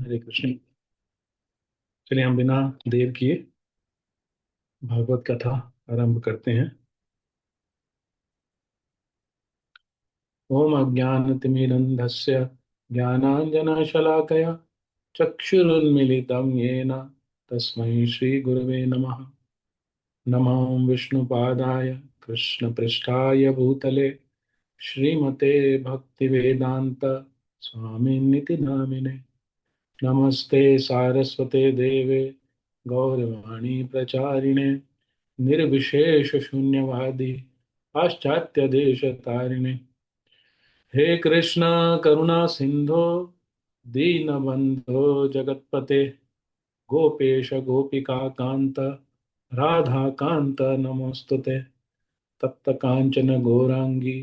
हरे कृष्ण। चलिए हम बिना देर किए भागवत कथा आरंभ करते हैं। ओम अज्ञानतिमिरन्धस्य ज्ञानाञ्जनशलाकया चक्षुरुन्मीलितं येन तस्मै श्रीगुरवे नमः। नमो विष्णुपादाय कृष्णपृष्ठाय भूतले श्रीमते भक्तिवेदान्त स्वामिनिति नामिने। नमस्ते सारस्वते देवे गौरवाणी प्रचारिणे निर्विशेष शून्यवादी पाश्चात्य देश तारिणे। हे कृष्ण करुणा सिंधो दीनबंधो जगतपते गोपेश गोपिका कांत राधा कांत नमोस्तुते। तप्त कांचन गौरांगी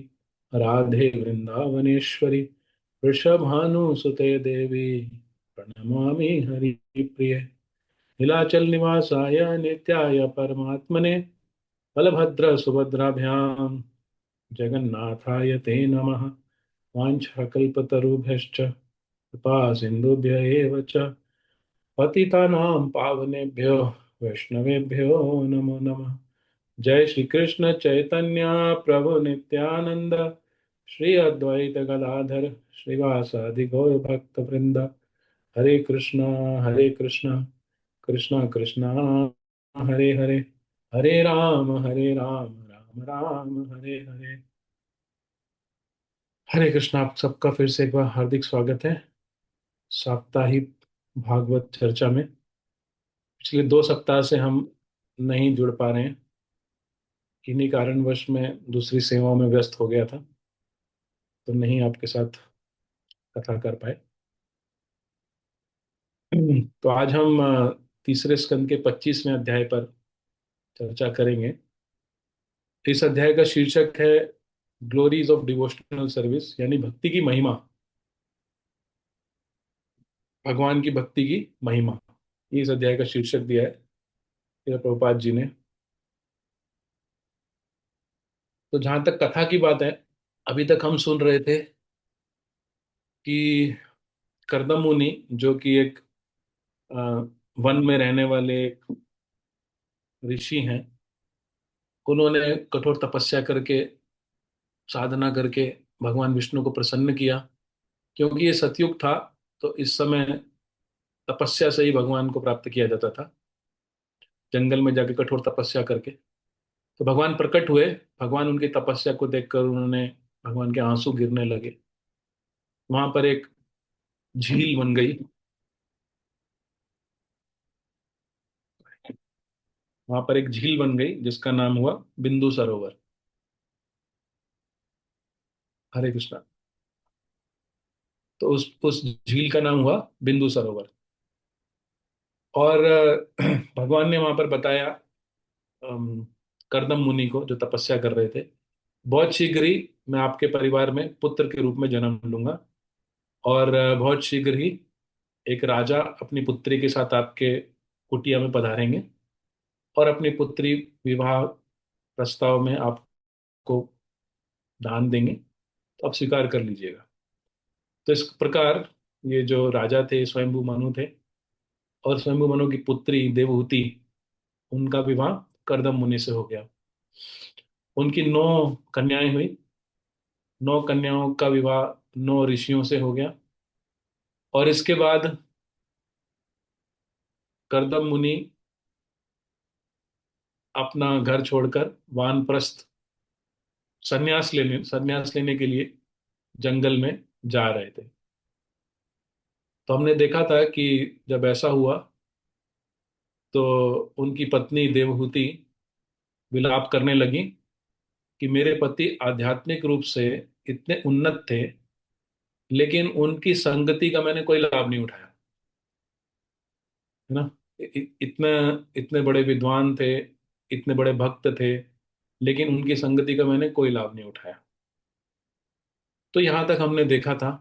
राधे वृंदावनेश्वरी वृषभानुसुते देवी प्रणमामि हरिप्रिये। नीलाचल निवासाय नित्याय परमात्मने बलभद्र सुभद्राभ्याम जगन्नाथाय ते नमः। वाञ्छाकल्पतरुभ्यश्च कृपा सिन्धुभ्य एव च पतितानां पावनेभ्यो वैष्णवेभ्यो नमो नमः। जय श्री कृष्ण चैतन्य प्रभु नित्यानंद श्री अद्वैत गदाधर श्रीवासादि गौर भक्त वृंद। हरे कृष्ण कृष्ण कृष्ण हरे हरे हरे राम राम राम हरे हरे। हरे कृष्ण। आप सबका फिर से एक बार हार्दिक स्वागत है साप्ताहिक भागवत चर्चा में। पिछले 2 सप्ताह से हम नहीं जुड़ पा रहे हैं, इन्हीं कारणवश मैं दूसरी सेवाओं में व्यस्त हो गया था, तो नहीं आपके साथ कथा कर पाए। तो आज हम तीसरे स्कंद के 25वें अध्याय पर चर्चा करेंगे। इस अध्याय का शीर्षक है ग्लोरीज ऑफ डिवोशनल सर्विस, यानी भक्ति की महिमा, भगवान की भक्ति की महिमा। ये इस अध्याय का शीर्षक दिया है श्रील प्रभुपाद जी ने। तो जहां तक कथा की बात है, अभी तक हम सुन रहे थे कि कर्दम मुनि, जो कि एक अ, वन में रहने वाले एक ऋषि हैं, उन्होंने कठोर तपस्या करके, साधना करके भगवान विष्णु को प्रसन्न किया। क्योंकि ये सतयुग था, तो इस समय तपस्या से ही भगवान को प्राप्त किया जाता था, जंगल में जाके कठोर तपस्या करके। तो भगवान प्रकट हुए। भगवान उनकी तपस्या को देखकर उन्होंने, भगवान के आंसू गिरने लगे। वहां पर एक झील बन गई। वहां पर एक झील बन गई जिसका नाम हुआ बिंदु सरोवर। हरे कृष्णा। तो उस झील का नाम हुआ बिंदु सरोवर। और भगवान ने वहां पर बताया अम, कर्दम मुनि को, जो तपस्या कर रहे थे, बहुत शीघ्र ही मैं आपके परिवार में पुत्र के रूप में जन्म लूंगा। और बहुत शीघ्र ही एक राजा अपनी पुत्री के साथ आपके कुटिया में पधारेंगे और अपनी पुत्री विवाह प्रस्ताव में आपको दान देंगे, तो आप स्वीकार कर लीजिएगा। तो इस प्रकार ये जो राजा थे स्वयंभू मनु थे, और स्वयंभू मनु की पुत्री देवहूति, उनका विवाह कर्दम मुनि से हो गया। उनकी 9 कन्याएं हुई। 9 कन्याओं का विवाह 9 ऋषियों से हो गया। और इसके बाद कर्दम मुनि अपना घर छोड़कर वानप्रस्थ संन्यास लेने के लिए जंगल में जा रहे थे। तो हमने देखा था कि जब ऐसा हुआ तो उनकी पत्नी देवहूति विलाप करने लगी कि मेरे पति आध्यात्मिक रूप से इतने उन्नत थे, लेकिन उनकी संगति का मैंने कोई लाभ नहीं उठाया। है ना। इतने इतने बड़े विद्वान थे, इतने बड़े भक्त थे, लेकिन उनकी संगति का मैंने कोई लाभ नहीं उठाया। तो यहाँ तक हमने देखा था।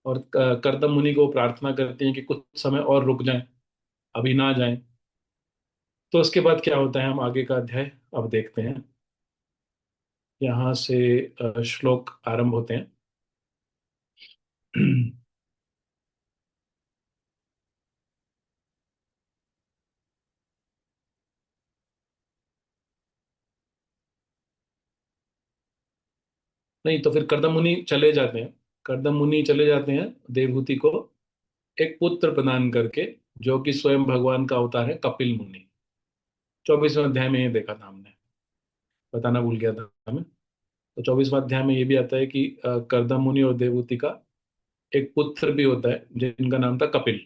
और कर्दम मुनि को प्रार्थना करते हैं कि कुछ समय और रुक जाएं, अभी ना जाएं। तो उसके बाद क्या होता है, हम आगे का अध्याय अब देखते हैं। यहाँ से श्लोक आरंभ होते हैं। नहीं तो फिर कर्दम मुनि चले जाते हैं। कर्दम मुनि चले जाते हैं देवहूति को एक पुत्र प्रदान करके, जो कि स्वयं भगवान का अवतार है कपिल मुनि। 24वें अध्याय में ये देखा था हमने, बताना भूल गया था हमें। तो 24वां अध्याय में ये भी आता है कि कर्दम मुनि और देवहूति का एक पुत्र भी होता है जिनका नाम था कपिल।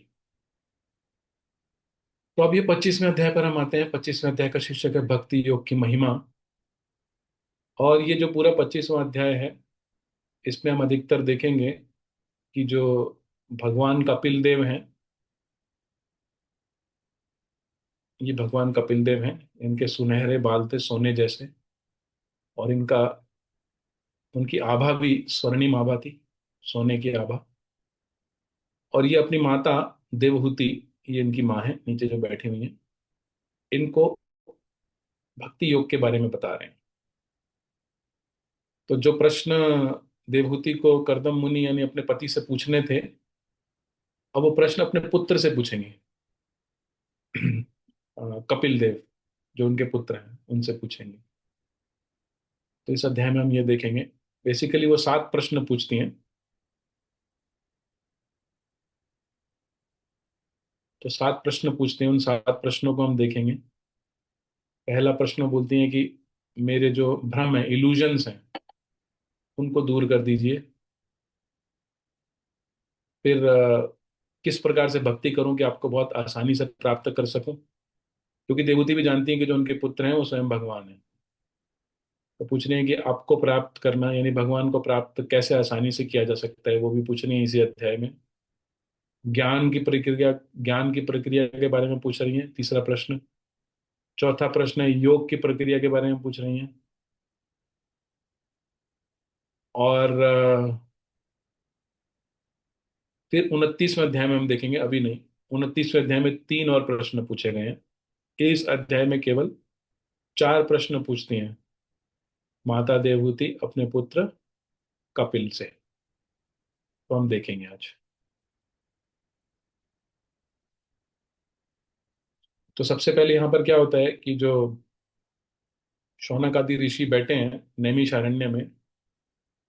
तो अब ये 25वें अध्याय पर हम आते हैं। 25वें अध्याय का शीर्षक है भक्ति योग की महिमा। और ये जो पूरा 25वां अध्याय है, इसमें हम अधिकतर देखेंगे कि जो भगवान कपिल देव हैं, ये भगवान कपिल देव हैं, इनके सुनहरे बाल थे सोने जैसे, और इनका उनकी आभा भी स्वर्णिम आभा थी, सोने की आभा। और ये अपनी माता देवहूति, ये इनकी माँ है नीचे जो बैठी हुई है, इनको भक्ति योग के बारे में बता रहे हैं। तो जो प्रश्न देवहूति को करदम मुनि यानी अपने पति से पूछने थे, अब वो प्रश्न अपने पुत्र से पूछेंगे। कपिल देव जो उनके पुत्र हैं उनसे पूछेंगे। तो इस अध्याय में हम ये देखेंगे, बेसिकली वो 7 प्रश्न पूछती हैं। तो 7 प्रश्न पूछते हैं, उन 7 प्रश्नों को हम देखेंगे। पहला प्रश्न बोलती हैं कि मेरे जो भ्रम है, इल्यूजन्स हैं, उनको दूर कर दीजिए। फिर किस प्रकार से भक्ति करूं कि आपको बहुत आसानी से प्राप्त कर सकूं, क्योंकि देवहूति भी जानती हैं कि जो उनके पुत्र हैं वो स्वयं भगवान हैं। तो पूछ रही हैं कि आपको प्राप्त करना यानी भगवान को प्राप्त कैसे आसानी से किया जा सकता है, वो भी पूछ रही है इसी अध्याय में। ज्ञान की प्रक्रिया, ज्ञान की प्रक्रिया के बारे में पूछ रही हैं, तीसरा प्रश्न। चौथा प्रश्न है योग की प्रक्रिया के बारे में पूछ रही हैं। और फिर 29वें अध्याय में हम देखेंगे, अभी नहीं, 29वें अध्याय में 3 और प्रश्न पूछे गए हैं। इस अध्याय में केवल 4 प्रश्न पूछती हैं माता देवहूति अपने पुत्र कपिल से। तो हम देखेंगे आज। तो सबसे पहले यहाँ पर क्या होता है कि जो शौनक आदि ऋषि बैठे हैं नैमिषारण्य में,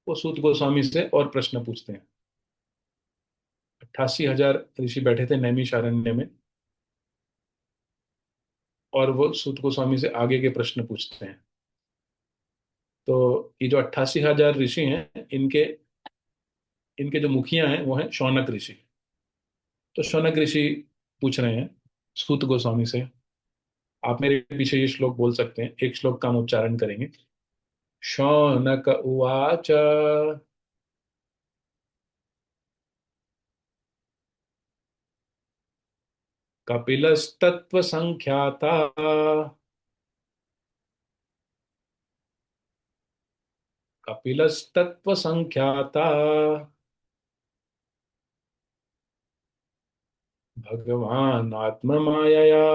वो सूत गोस्वामी से और प्रश्न पूछते हैं। 88,000 ऋषि बैठे थे नैमिषारण्य में, और वो सूत गोस्वामी से आगे के प्रश्न पूछते हैं। तो ये जो 88,000 ऋषि हैं, इनके इनके जो मुखिया हैं वो हैं शौनक ऋषि। तो शौनक ऋषि पूछ रहे हैं सूत गोस्वामी से। आप मेरे पीछे ये श्लोक बोल सकते हैं, एक श्लोक का हम उच्चारण करेंगे। शौनक उवाच। कपिलस्तत्त्वसंख्याता कपिलस्तत्त्वसंख्याता भगवान् आत्ममायया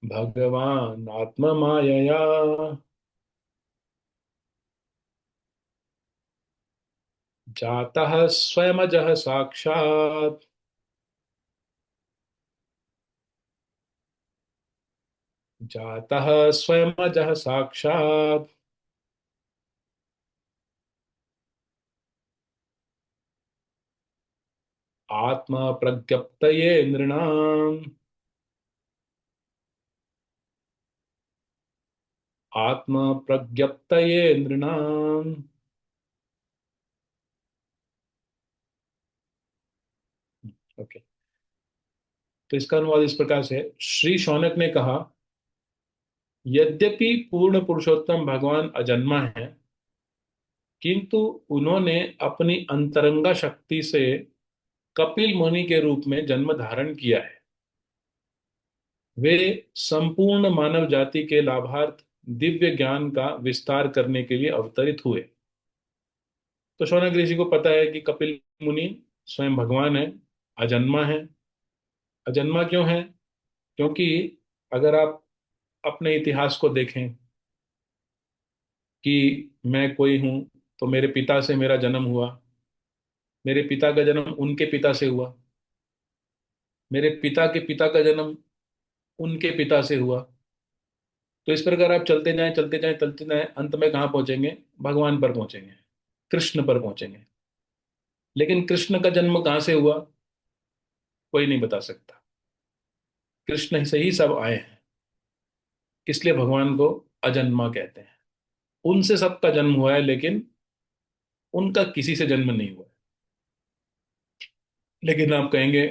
भगवान् आत्ममायया जातः स्वयमजः साक्षात् जातः स्वयमजः साक्षात् आत्मा प्रज्ञप्तये नृणाम् आत्मा प्रज्ञप्तये नृणाम्। ओके। तो इसका अनुवाद इस प्रकार से है। श्री शौनक ने कहा, यद्यपि पूर्ण पुरुषोत्तम भगवान अजन्मा है, किंतु उन्होंने अपनी अंतरंगा शक्ति से कपिल मुनि के रूप में जन्म धारण किया है। वे संपूर्ण मानव जाति के लाभार्थ दिव्य ज्ञान का विस्तार करने के लिए अवतरित हुए। तो शौनक ऋषि को पता है कि कपिल मुनि स्वयं भगवान है, अजन्मा है। अजन्मा क्यों है? क्योंकि अगर आप अपने इतिहास को देखें कि मैं कोई हूं, तो मेरे पिता से मेरा जन्म हुआ, मेरे पिता का जन्म उनके पिता से हुआ, मेरे पिता के पिता का जन्म उनके पिता से हुआ। तो इस प्रकार आप चलते जाएं चलते जाएं चलते जाएं, अंत में कहाँ पहुंचेंगे? भगवान पर पहुंचेंगे, कृष्ण पर पहुंचेंगे। लेकिन कृष्ण का जन्म कहाँ से हुआ, कोई नहीं बता सकता। कृष्ण से ही सब आए हैं, इसलिए भगवान को अजन्मा कहते हैं। उनसे सबका जन्म हुआ है, लेकिन उनका किसी से जन्म नहीं हुआ। लेकिन आप कहेंगे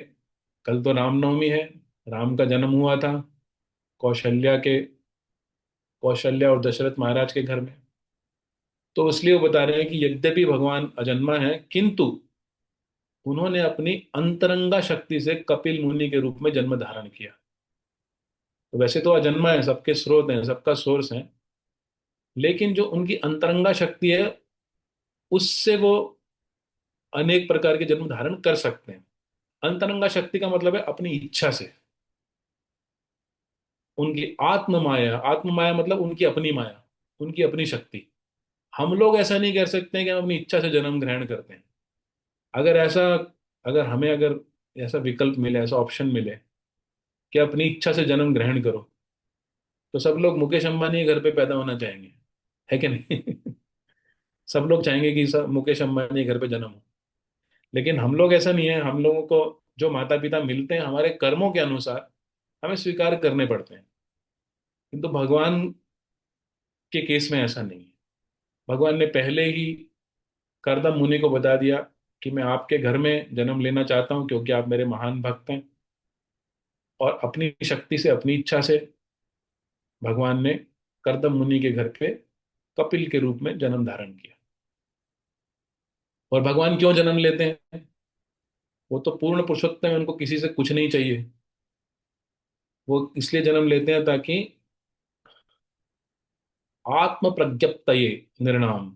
कल तो रामनवमी है, राम का जन्म हुआ था कौशल्या के, कौशल्या और दशरथ महाराज के घर में। तो इसलिए वो बता रहे हैं कि यद्यपि भगवान अजन्मा है, किंतु उन्होंने अपनी अंतरंगा शक्ति से कपिल मुनि के रूप में जन्म धारण किया। तो वैसे तो अजन्मा है, सबके स्रोत हैं, सबका सोर्स है, लेकिन जो उनकी अंतरंगा शक्ति है, उससे वो अनेक प्रकार के जन्म धारण कर सकते हैं। अंतरंगा शक्ति का मतलब है अपनी इच्छा से। उनकी आत्म माया, आत्म माया मतलब उनकी अपनी माया, उनकी अपनी शक्ति। हम लोग ऐसा नहीं कर सकते हैं कि हम अपनी इच्छा से जन्म ग्रहण करते हैं। अगर ऐसा, अगर हमें अगर ऐसा विकल्प मिले, ऐसा ऑप्शन मिले कि अपनी इच्छा से जन्म ग्रहण करो, तो सब लोग मुकेश अंबानी के घर पे पैदा होना चाहेंगे, है कि नहीं? सब लोग चाहेंगे कि सब मुकेश अंबानी के घर पे जन्म हो। लेकिन हम लोग ऐसा नहीं है, हम लोगों को जो माता पिता मिलते हैं हमारे कर्मों के अनुसार हमें स्वीकार करने पड़ते हैं। किंतु भगवान के केस में ऐसा नहीं है। भगवान ने पहले ही करदम मुनि को बता दिया कि मैं आपके घर में जन्म लेना चाहता हूं, क्योंकि आप मेरे महान भक्त हैं। और अपनी शक्ति से, अपनी इच्छा से भगवान ने करदम मुनि के घर पे कपिल के रूप में जन्म धारण किया। और भगवान क्यों जन्म लेते हैं? वो तो पूर्ण पुरुषोत्तम है, उनको किसी से कुछ नहीं चाहिए। वो इसलिए जन्म लेते हैं ताकि आत्म प्रज्ञप्तये निर्णाम,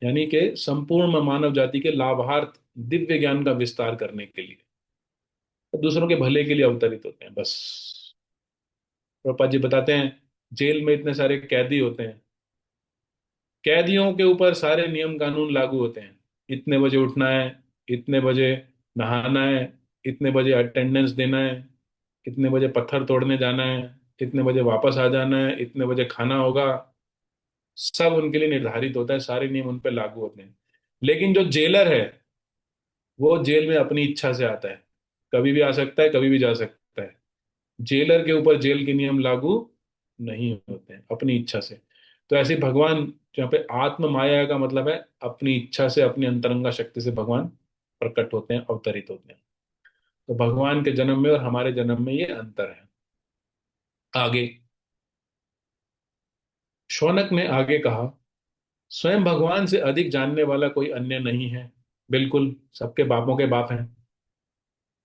यानी कि संपूर्ण मानव जाति के लाभार्थ दिव्य ज्ञान का विस्तार करने के लिए, तो दूसरों के भले के लिए अवतरित होते हैं बस। प्रभुपाद जी बताते हैं, जेल में इतने सारे कैदी होते हैं, कैदियों के ऊपर सारे नियम कानून लागू होते हैं। इतने बजे उठना है, इतने बजे नहाना है, इतने बजे अटेंडेंस देना है, इतने बजे पत्थर तोड़ने जाना है, इतने बजे वापस आ जाना है, इतने बजे खाना होगा। सब उनके लिए निर्धारित होता है, सारे नियम उन पर लागू होते हैं। लेकिन जो जेलर है, वो जेल में अपनी इच्छा से आता है, कभी भी आ सकता है, कभी भी जा सकता है। जेलर के ऊपर जेल के नियम लागू नहीं होते हैं, अपनी इच्छा से। तो ऐसे भगवान, जहाँ पे आत्म माया का मतलब है अपनी इच्छा से, अपनी अंतरंगा शक्ति से भगवान प्रकट होते हैं, अवतरित होते हैं। तो भगवान के जन्म में और हमारे जन्म में ये अंतर है। आगे शौनक ने आगे कहा, स्वयं भगवान से अधिक जानने वाला कोई अन्य नहीं है। बिल्कुल, सबके बापों के बाप हैं।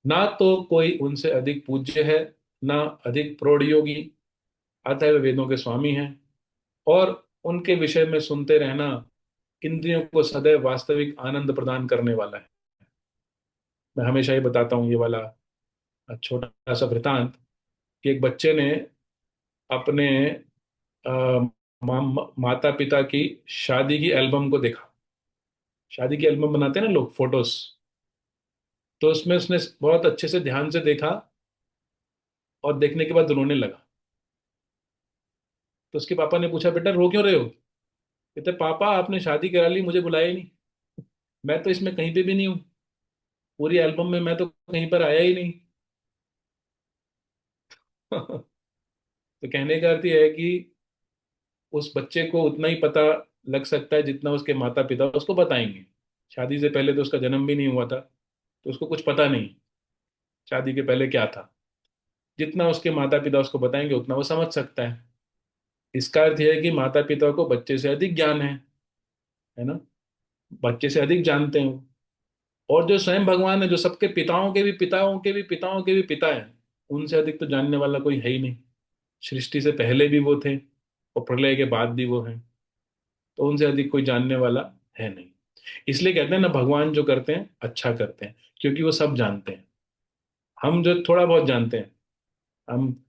ना तो कोई उनसे अधिक पूज्य है, ना अधिक प्रौढ़ योगी। अतः वे वेदों के स्वामी हैं, और उनके विषय में सुनते रहना इंद्रियों को सदैव वास्तविक आनंद प्रदान करने वाला है। मैं हमेशा ही बताता हूँ ये वाला छोटा सा वृतांत, कि एक बच्चे ने अपने माता पिता की शादी की एल्बम को देखा। शादी की एल्बम बनाते हैं ना लोग, फोटोज। तो उसमें उसने बहुत अच्छे से ध्यान से देखा, और देखने के बाद रोने लगा। तो उसके पापा ने पूछा, बेटा रो क्यों रहे हो? कहते, पापा आपने शादी करा ली, मुझे बुलाया ही नहीं। मैं तो इसमें कहीं पे भी नहीं हूँ, पूरी एल्बम में मैं तो कहीं पर आया ही नहीं। तो कहने का अर्थ यह है कि उस बच्चे को उतना ही पता लग सकता है जितना उसके माता पिता उसको बताएंगे। शादी से पहले तो उसका जन्म भी नहीं हुआ था, तो उसको कुछ पता नहीं शादी के पहले क्या था। जितना उसके माता पिता उसको बताएंगे उतना वो समझ सकता है। इसका अर्थ यह है कि माता पिता को बच्चे से अधिक ज्ञान है ना, बच्चे से अधिक जानते हैं वो। और जो स्वयं भगवान है, जो सबके पिताओं के भी पिताओं के भी पिताओं के भी पिता है, उनसे अधिक तो जानने वाला कोई है ही नहीं। सृष्टि से पहले भी वो थे, और प्रलय के बाद भी वो हैं। तो उनसे अधिक कोई जानने वाला है नहीं। इसलिए कहते हैं ना, भगवान जो करते हैं अच्छा करते हैं, क्योंकि वो सब जानते हैं। हम जो थोड़ा बहुत जानते हैं, हम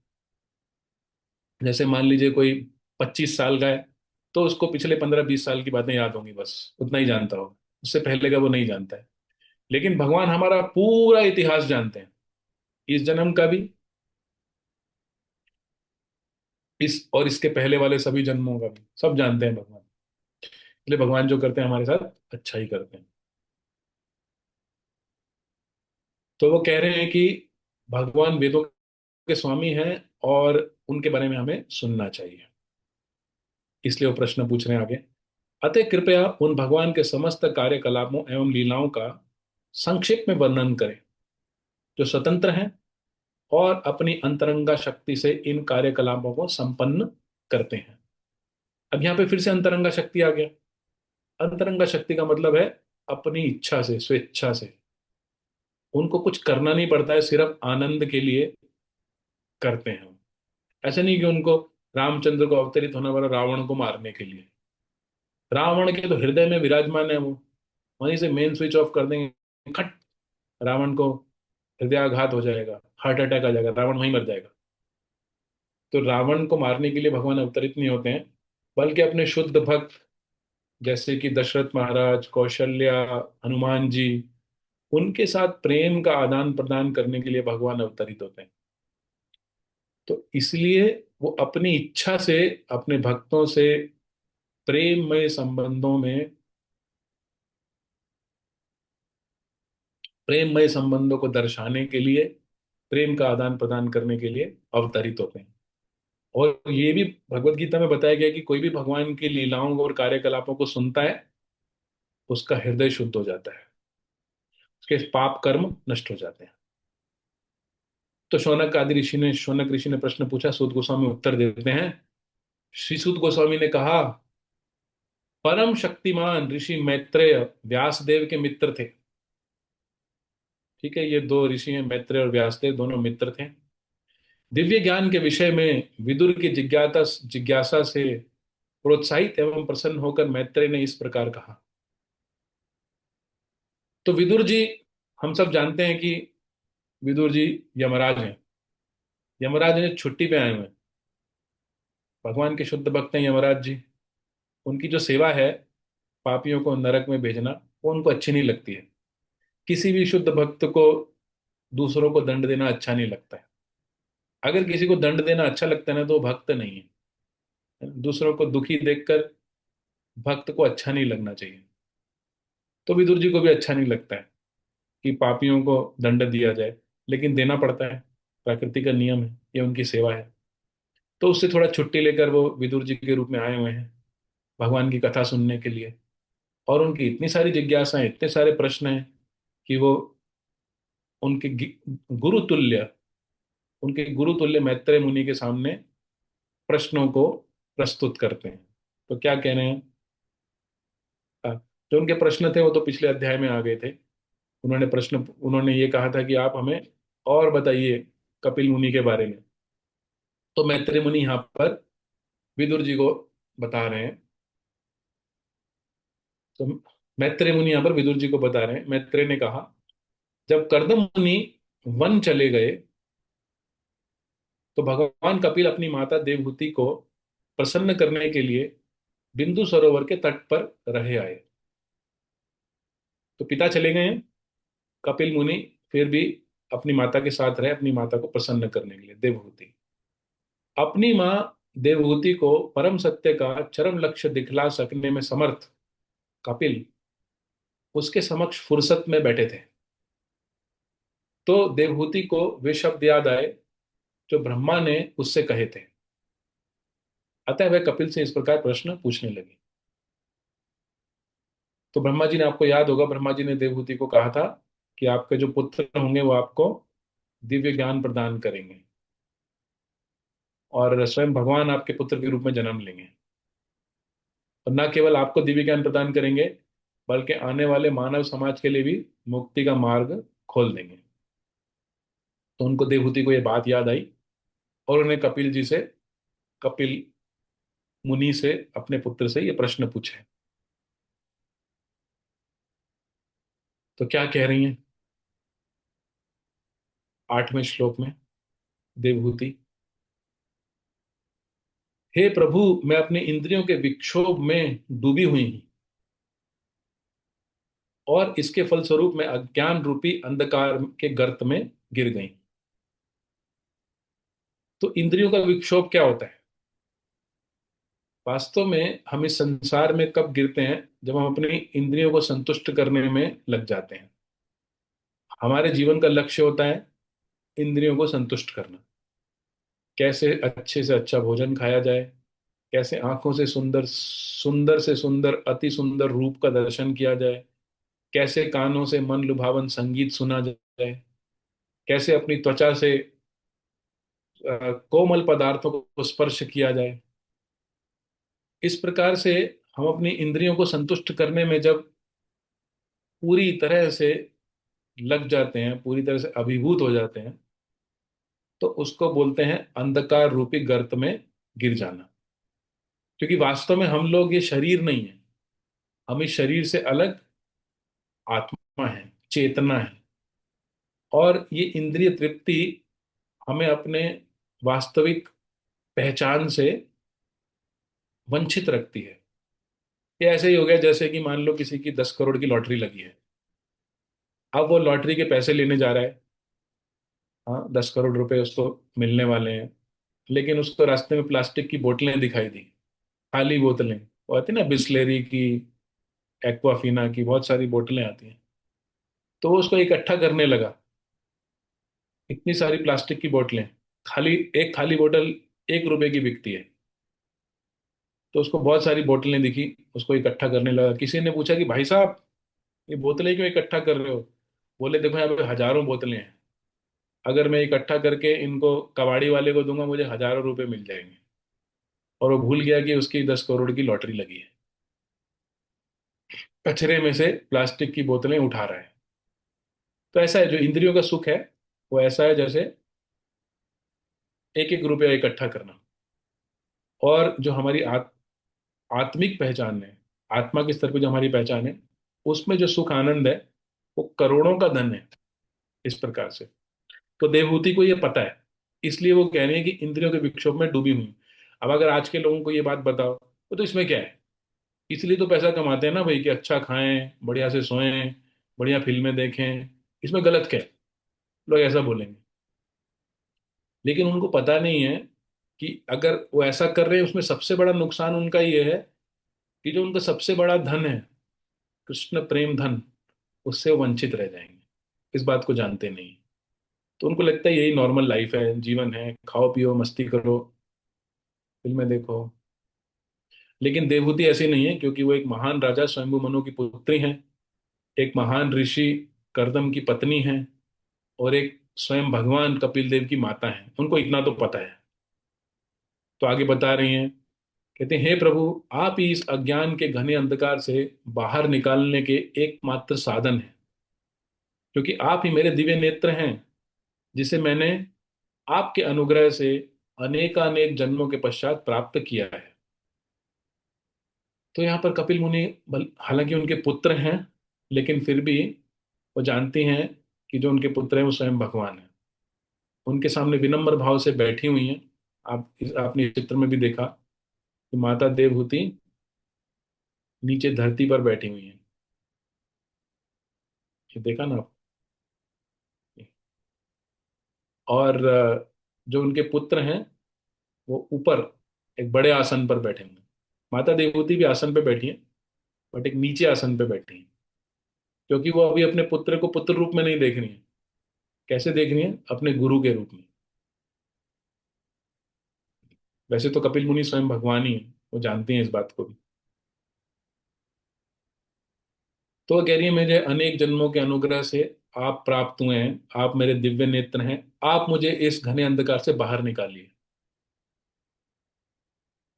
जैसे मान लीजिए कोई 25 साल का है, तो उसको पिछले 15-20 साल की बातें याद होंगी, बस उतना ही जानता होगा, उससे पहले का वो नहीं जानता है। लेकिन भगवान हमारा पूरा इतिहास जानते हैं, इस जन्म का भी, इस और इसके पहले वाले सभी जन्मों का भी सब जानते हैं भगवान। इसलिए भगवान जो करते हैं हमारे साथ अच्छा ही करते हैं। तो वो कह रहे हैं कि भगवान वेदों के स्वामी हैं और उनके बारे में हमें सुनना चाहिए। इसलिए वो प्रश्न पूछ रहे हैं आगे। अतः कृपया उन भगवान के समस्त कार्यकलापों एवं लीलाओं का संक्षेप में वर्णन करें, जो स्वतंत्र हैं और अपनी अंतरंगा शक्ति से इन कार्यकलापों को संपन्न करते हैं। अब यहाँ पे फिर से अंतरंगा शक्ति आ गया। अंतरंगा शक्ति का मतलब है अपनी इच्छा से, स्वेच्छा से। उनको कुछ करना नहीं पड़ता है, सिर्फ आनंद के लिए करते हैं। ऐसा नहीं कि उनको रामचंद्र को अवतरित होना पड़ा रावण को मारने के लिए। रावण के तो हृदय में विराजमान है वो, वहीं से मेन स्विच ऑफ कर देंगे, खट, रावण को हृदयाघात हो जाएगा, हार्ट अटैक आ जाएगा, रावण वहीं मर जाएगा। तो रावण को मारने के लिए भगवान अवतरित नहीं होते हैं, बल्कि अपने शुद्ध भक्त जैसे कि दशरथ महाराज, कौशल्या, हनुमान जी, उनके साथ प्रेम का आदान प्रदान करने के लिए भगवान अवतरित होते हैं। तो इसलिए वो अपनी इच्छा से अपने भक्तों से प्रेममय संबंधों में, प्रेममय संबंधों को दर्शाने के लिए, प्रेम का आदान प्रदान करने के लिए अवतरित होते हैं। और ये भी भगवत गीता में बताया गया है कि कोई भी भगवान की लीलाओं और कार्यकलापों को सुनता है, उसका हृदय शुद्ध हो जाता है, उसके पाप कर्म नष्ट हो जाते हैं। तो शौनक ऋषि ने प्रश्न पूछा, सूत गोस्वामी उत्तर देते हैं। श्री सूत गोस्वामी ने कहा, परम शक्तिमान ऋषि मैत्रेय व्यासदेव के मित्र थे। ठीक है, ये दो ऋषि हैं, मैत्रेय और व्यासदेव, दोनों मित्र थे। दिव्य ज्ञान के विषय में विदुर की जिज्ञासा से प्रोत्साहित एवं प्रसन्न होकर मैत्रेय ने इस प्रकार कहा। तो विदुर जी, हम सब जानते हैं कि विदुर जी यमराज हैं। यमराज ने छुट्टी पे आए हुए हैं। भगवान के शुद्ध भक्त हैं यमराज जी। उनकी जो सेवा है, पापियों को नरक में भेजना, वो उनको अच्छी नहीं लगती है। किसी भी शुद्ध भक्त को दूसरों को दंड देना अच्छा नहीं लगता है। अगर किसी को दंड देना अच्छा लगता है ना, तो वो भक्त नहीं है। दूसरों को दुखी देखकर भक्त को अच्छा नहीं लगना चाहिए। तो विदुर जी को भी अच्छा नहीं लगता है कि पापियों को दंड दिया जाए, लेकिन देना पड़ता है, प्रकृति का नियम है, ये उनकी सेवा है। तो उससे थोड़ा छुट्टी लेकर वो विदुर जी के रूप में आए हुए हैं भगवान की कथा सुनने के लिए। और उनकी इतनी सारी जिज्ञासाएं, इतने सारे प्रश्न हैं कि वो उनके गुरु तुल्य, उनके गुरु तुल्य मैत्रेय मुनि के सामने प्रश्नों को प्रस्तुत करते हैं। तो क्या कह रहे हैं? हाँ, जो उनके प्रश्न थे वो तो पिछले अध्याय में आ गए थे। उन्होंने ये कहा था कि आप हमें और बताइए कपिल मुनि के बारे में। तो मैत्रेय मुनि यहाँ पर विदुर जी को बता रहे हैं। तो मैत्रेय मुनि यहाँ पर विदुर जी को बता रहे हैं। मैत्रेय ने कहा, जब कर्दम मुनि वन चले गए, तो भगवान कपिल अपनी माता देवहूति को प्रसन्न करने के लिए बिंदु सरोवर के तट पर रहे आए। तो पिता चले गए हैं, कपिल मुनि फिर भी अपनी माता के साथ रहे, अपनी माता को प्रसन्न करने के लिए। देवहूति अपनी माँ देवहूति को परम सत्य का चरम लक्ष्य दिखला सकने में समर्थ कपिल उसके समक्ष फुर्सत में बैठे थे। तो देवहूति को वे शब्द याद आए जो ब्रह्मा ने उससे कहे थे। अतः वह कपिल से इस प्रकार प्रश्न पूछने लगी। तो ब्रह्मा जी ने, आपको याद होगा, ब्रह्मा जी ने देवहूति को कहा था कि आपके जो पुत्र होंगे वो आपको दिव्य ज्ञान प्रदान करेंगे और स्वयं भगवान आपके पुत्र के रूप में जन्म लेंगे। और न केवल आपको दिव्य ज्ञान प्रदान करेंगे, बल्कि आने वाले मानव समाज के लिए भी मुक्ति का मार्ग खोल देंगे। तो उनको, देवहूति को, ये बात याद आई और उन्हें कपिल मुनि से, अपने पुत्र से ये प्रश्न पूछे। तो क्या कह रही हैं 8वें श्लोक में देवहूति? हे प्रभु, मैं अपने इंद्रियों के विक्षोभ में डूबी हुई हूं और इसके फलस्वरूप मैं अज्ञान रूपी अंधकार के गर्त में गिर गई। तो इंद्रियों का विक्षोभ क्या होता है? वास्तव में हम इस संसार में कब गिरते हैं? जब हम अपनी इंद्रियों को संतुष्ट करने में लग जाते हैं। हमारे जीवन का लक्ष्य होता है इंद्रियों को संतुष्ट करना। कैसे अच्छे से अच्छा भोजन खाया जाए, कैसे आंखों से सुंदर सुंदर से सुंदर अति सुंदर रूप का दर्शन किया जाए, कैसे कानों से मन लुभावन संगीत सुना जाए, कैसे अपनी त्वचा से कोमल पदार्थों को स्पर्श किया जाए। इस प्रकार से हम अपनी इंद्रियों को संतुष्ट करने में जब पूरी तरह से लग जाते हैं, पूरी तरह से अभिभूत हो जाते हैं, तो उसको बोलते हैं अंधकार रूपी गर्त में गिर जाना। क्योंकि वास्तव में हम लोग ये शरीर नहीं है, हम इस शरीर से अलग आत्मा है, चेतना है। और ये इंद्रिय तृप्ति हमें अपने वास्तविक पहचान से वंचित रखती है। ये ऐसे ही हो गया जैसे कि मान लो किसी की 10 करोड़ की लॉटरी लगी है। अब वो लॉटरी के पैसे लेने जा रहा है। हाँ, 10 करोड़ रुपए उसको मिलने वाले हैं। लेकिन उसको रास्ते में प्लास्टिक की बोतलें दिखाई दी, खाली बोतलें। वो आती ना बिस्लेरी की, एक्वाफिना की, बहुत सारी बोतलें आती हैं। तो वो उसको इकट्ठा करने लगा, इतनी सारी प्लास्टिक की बोतलें। खाली एक खाली बोतल 1 रुपए की बिकती है। तो उसको बहुत सारी बोतलें दिखी, उसको इकट्ठा करने लगा। किसी ने पूछा कि भाई साहब, ये बोतलें क्यों इकट्ठा कर रहे हो? बोले देखो यहाँ पे हजारों बोतलें हैं, अगर मैं इकट्ठा करके इनको कबाड़ी वाले को दूंगा मुझे हजारों रुपए मिल जाएंगे। और वो भूल गया कि उसकी 10 करोड़ की लॉटरी लगी है। कचरे में से प्लास्टिक की बोतलें उठा रहा है। तो ऐसा है, जो इंद्रियों का सुख है वो ऐसा है जैसे एक एक रुपया इकट्ठा करना। और जो हमारी आत्मिक पहचान है, आत्मा के स्तर पर जो हमारी पहचान है, उसमें जो सुख आनंद है वो करोड़ों का धन है। इस प्रकार से तो देवहूति को ये पता है, इसलिए वो कह रही है कि इंद्रियों के विक्षोभ में डूबी हुई। अब अगर आज के लोगों को ये बात बताओ तो इसमें क्या है? इसलिए तो पैसा कमाते हैं ना भाई, कि अच्छा खाएं, बढ़िया से सोएं, बढ़िया फिल्में देखें। इसमें गलत क्या है? लोग ऐसा बोलेंगे। लेकिन उनको पता नहीं है कि अगर वो ऐसा कर रहे हैं उसमें सबसे बड़ा नुकसान उनका ये है कि जो उनका सबसे बड़ा धन है, कृष्ण प्रेम धन, उससे वो वंचित रह जाएंगे। इस बात को जानते नहीं। तो उनको लगता है यही नॉर्मल लाइफ है, जीवन है, खाओ पियो मस्ती करो, फिल्में देखो। लेकिन देवहूति ऐसी नहीं है, क्योंकि वो एक महान राजा स्वयंभु मनु की पुत्री हैं, एक महान ऋषि कर्दम की पत्नी हैं, और एक स्वयं भगवान कपिल देव की माता हैं। उनको इतना तो पता है। तो आगे बता रही हैं, कहते हैं, हे प्रभु, आप ही इस अज्ञान के घने अंधकार से बाहर निकालने के एकमात्र साधन हैं। क्योंकि आप ही मेरे दिव्य नेत्र हैं, जिसे मैंने आपके अनुग्रह से अनेकानेक जन्मों के पश्चात प्राप्त किया है। तो यहाँ पर कपिल मुनि हालांकि उनके पुत्र हैं, लेकिन फिर भी वो जानती हैं कि जो उनके पुत्र हैं वो स्वयं भगवान है। उनके सामने विनम्र भाव से बैठी हुई हैं। आपने इस चित्र में भी देखा कि माता देवहूति नीचे धरती पर बैठी हुई हैं। ये देखा ना आप? और जो उनके पुत्र हैं वो ऊपर एक बड़े आसन पर बैठे हुए हैं। माता देवहूति भी आसन पे बैठी हैं, बट एक नीचे आसन पे बैठी हैं। क्योंकि वो अभी अपने पुत्र को पुत्र रूप में नहीं देख रही हैं। कैसे देख रही हैं? अपने गुरु के रूप में। वैसे तो कपिल मुनि स्वयं भगवान ही हैं, वो जानते हैं इस बात को भी। तो वो कह रही है, मेरे अनेक जन्मों के अनुग्रह से आप प्राप्त हुए हैं, आप मेरे दिव्य नेत्र हैं, आप मुझे इस घने अंधकार से बाहर निकालिए।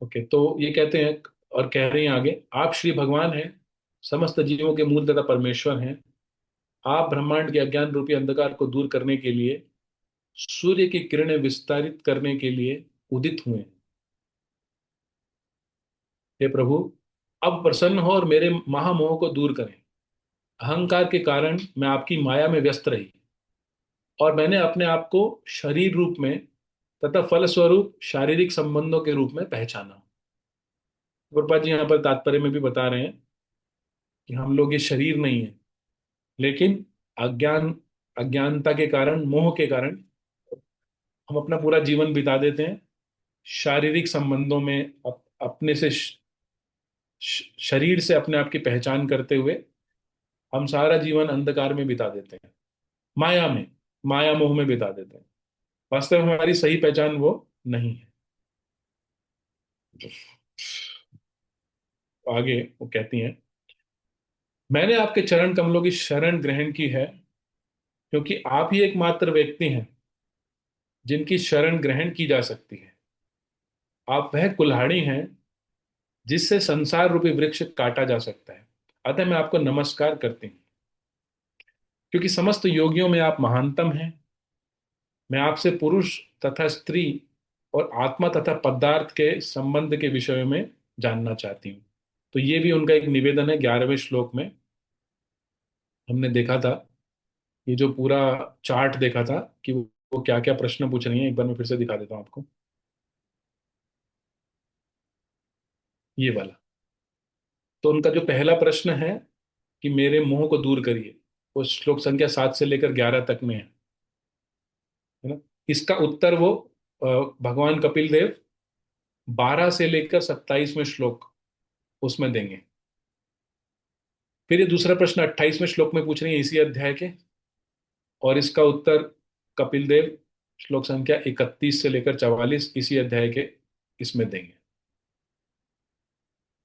ओके, तो ये कहते हैं और कह रही हैं आगे, आप श्री भगवान हैं, समस्त जीवों के मूल तथा परमेश्वर हैं। आप ब्रह्मांड के अज्ञान रूपी अंधकार को दूर करने के लिए, सूर्य की किरणें विस्तारित करने के लिए उदित हुए हैं। हे प्रभु, अब प्रसन्न हो और मेरे महामोह को दूर करें। अहंकार के कारण मैं आपकी माया में व्यस्त रही, और मैंने अपने आप को शरीर रूप में तथा फलस्वरूप शारीरिक संबंधों के रूप में पहचाना। गुरुपा जी यहाँ पर तात्पर्य में भी बता रहे हैं कि हम लोग ये शरीर नहीं है, लेकिन अज्ञान, अज्ञानता के कारण, मोह के कारण हम अपना पूरा जीवन बिता देते हैं शारीरिक संबंधों में, अपने से शरीर से अपने आप की पहचान करते हुए हम सारा जीवन अंधकार में बिता देते हैं, माया में, माया मोह में बिता देते हैं। वास्तव में हमारी सही पहचान वो नहीं है। आगे वो कहती हैं, मैंने आपके चरण कमलों की शरण ग्रहण की है, क्योंकि आप ही एकमात्र व्यक्ति हैं जिनकी शरण ग्रहण की जा सकती है। आप वह कुल्हाड़ी हैं जिससे संसार रूपी वृक्ष काटा जा सकता है। अतः मैं आपको नमस्कार करती हूँ, क्योंकि समस्त योगियों में आप महानतम हैं। मैं आपसे पुरुष तथा स्त्री और आत्मा तथा पदार्थ के संबंध के विषय में जानना चाहती हूँ। तो ये भी उनका एक निवेदन है। 11वें श्लोक में हमने देखा था, ये जो पूरा चार्ट देखा था कि वो क्या क्या प्रश्न पूछ रही हैं, एक बार मैं फिर से दिखा देता हूँ आपको। ये वाला, तो उनका जो पहला प्रश्न है कि मेरे मोह को दूर करिए, वो श्लोक संख्या 7 से लेकर 11 तक में है ना। इसका उत्तर वो भगवान कपिल देव 12 से लेकर 27वें श्लोक उसमें देंगे। फिर ये दूसरा प्रश्न 28वें श्लोक में पूछ रही है, इसी अध्याय के, और इसका उत्तर कपिल देव श्लोक संख्या 31 से लेकर 44 इसी अध्याय के इसमें देंगे।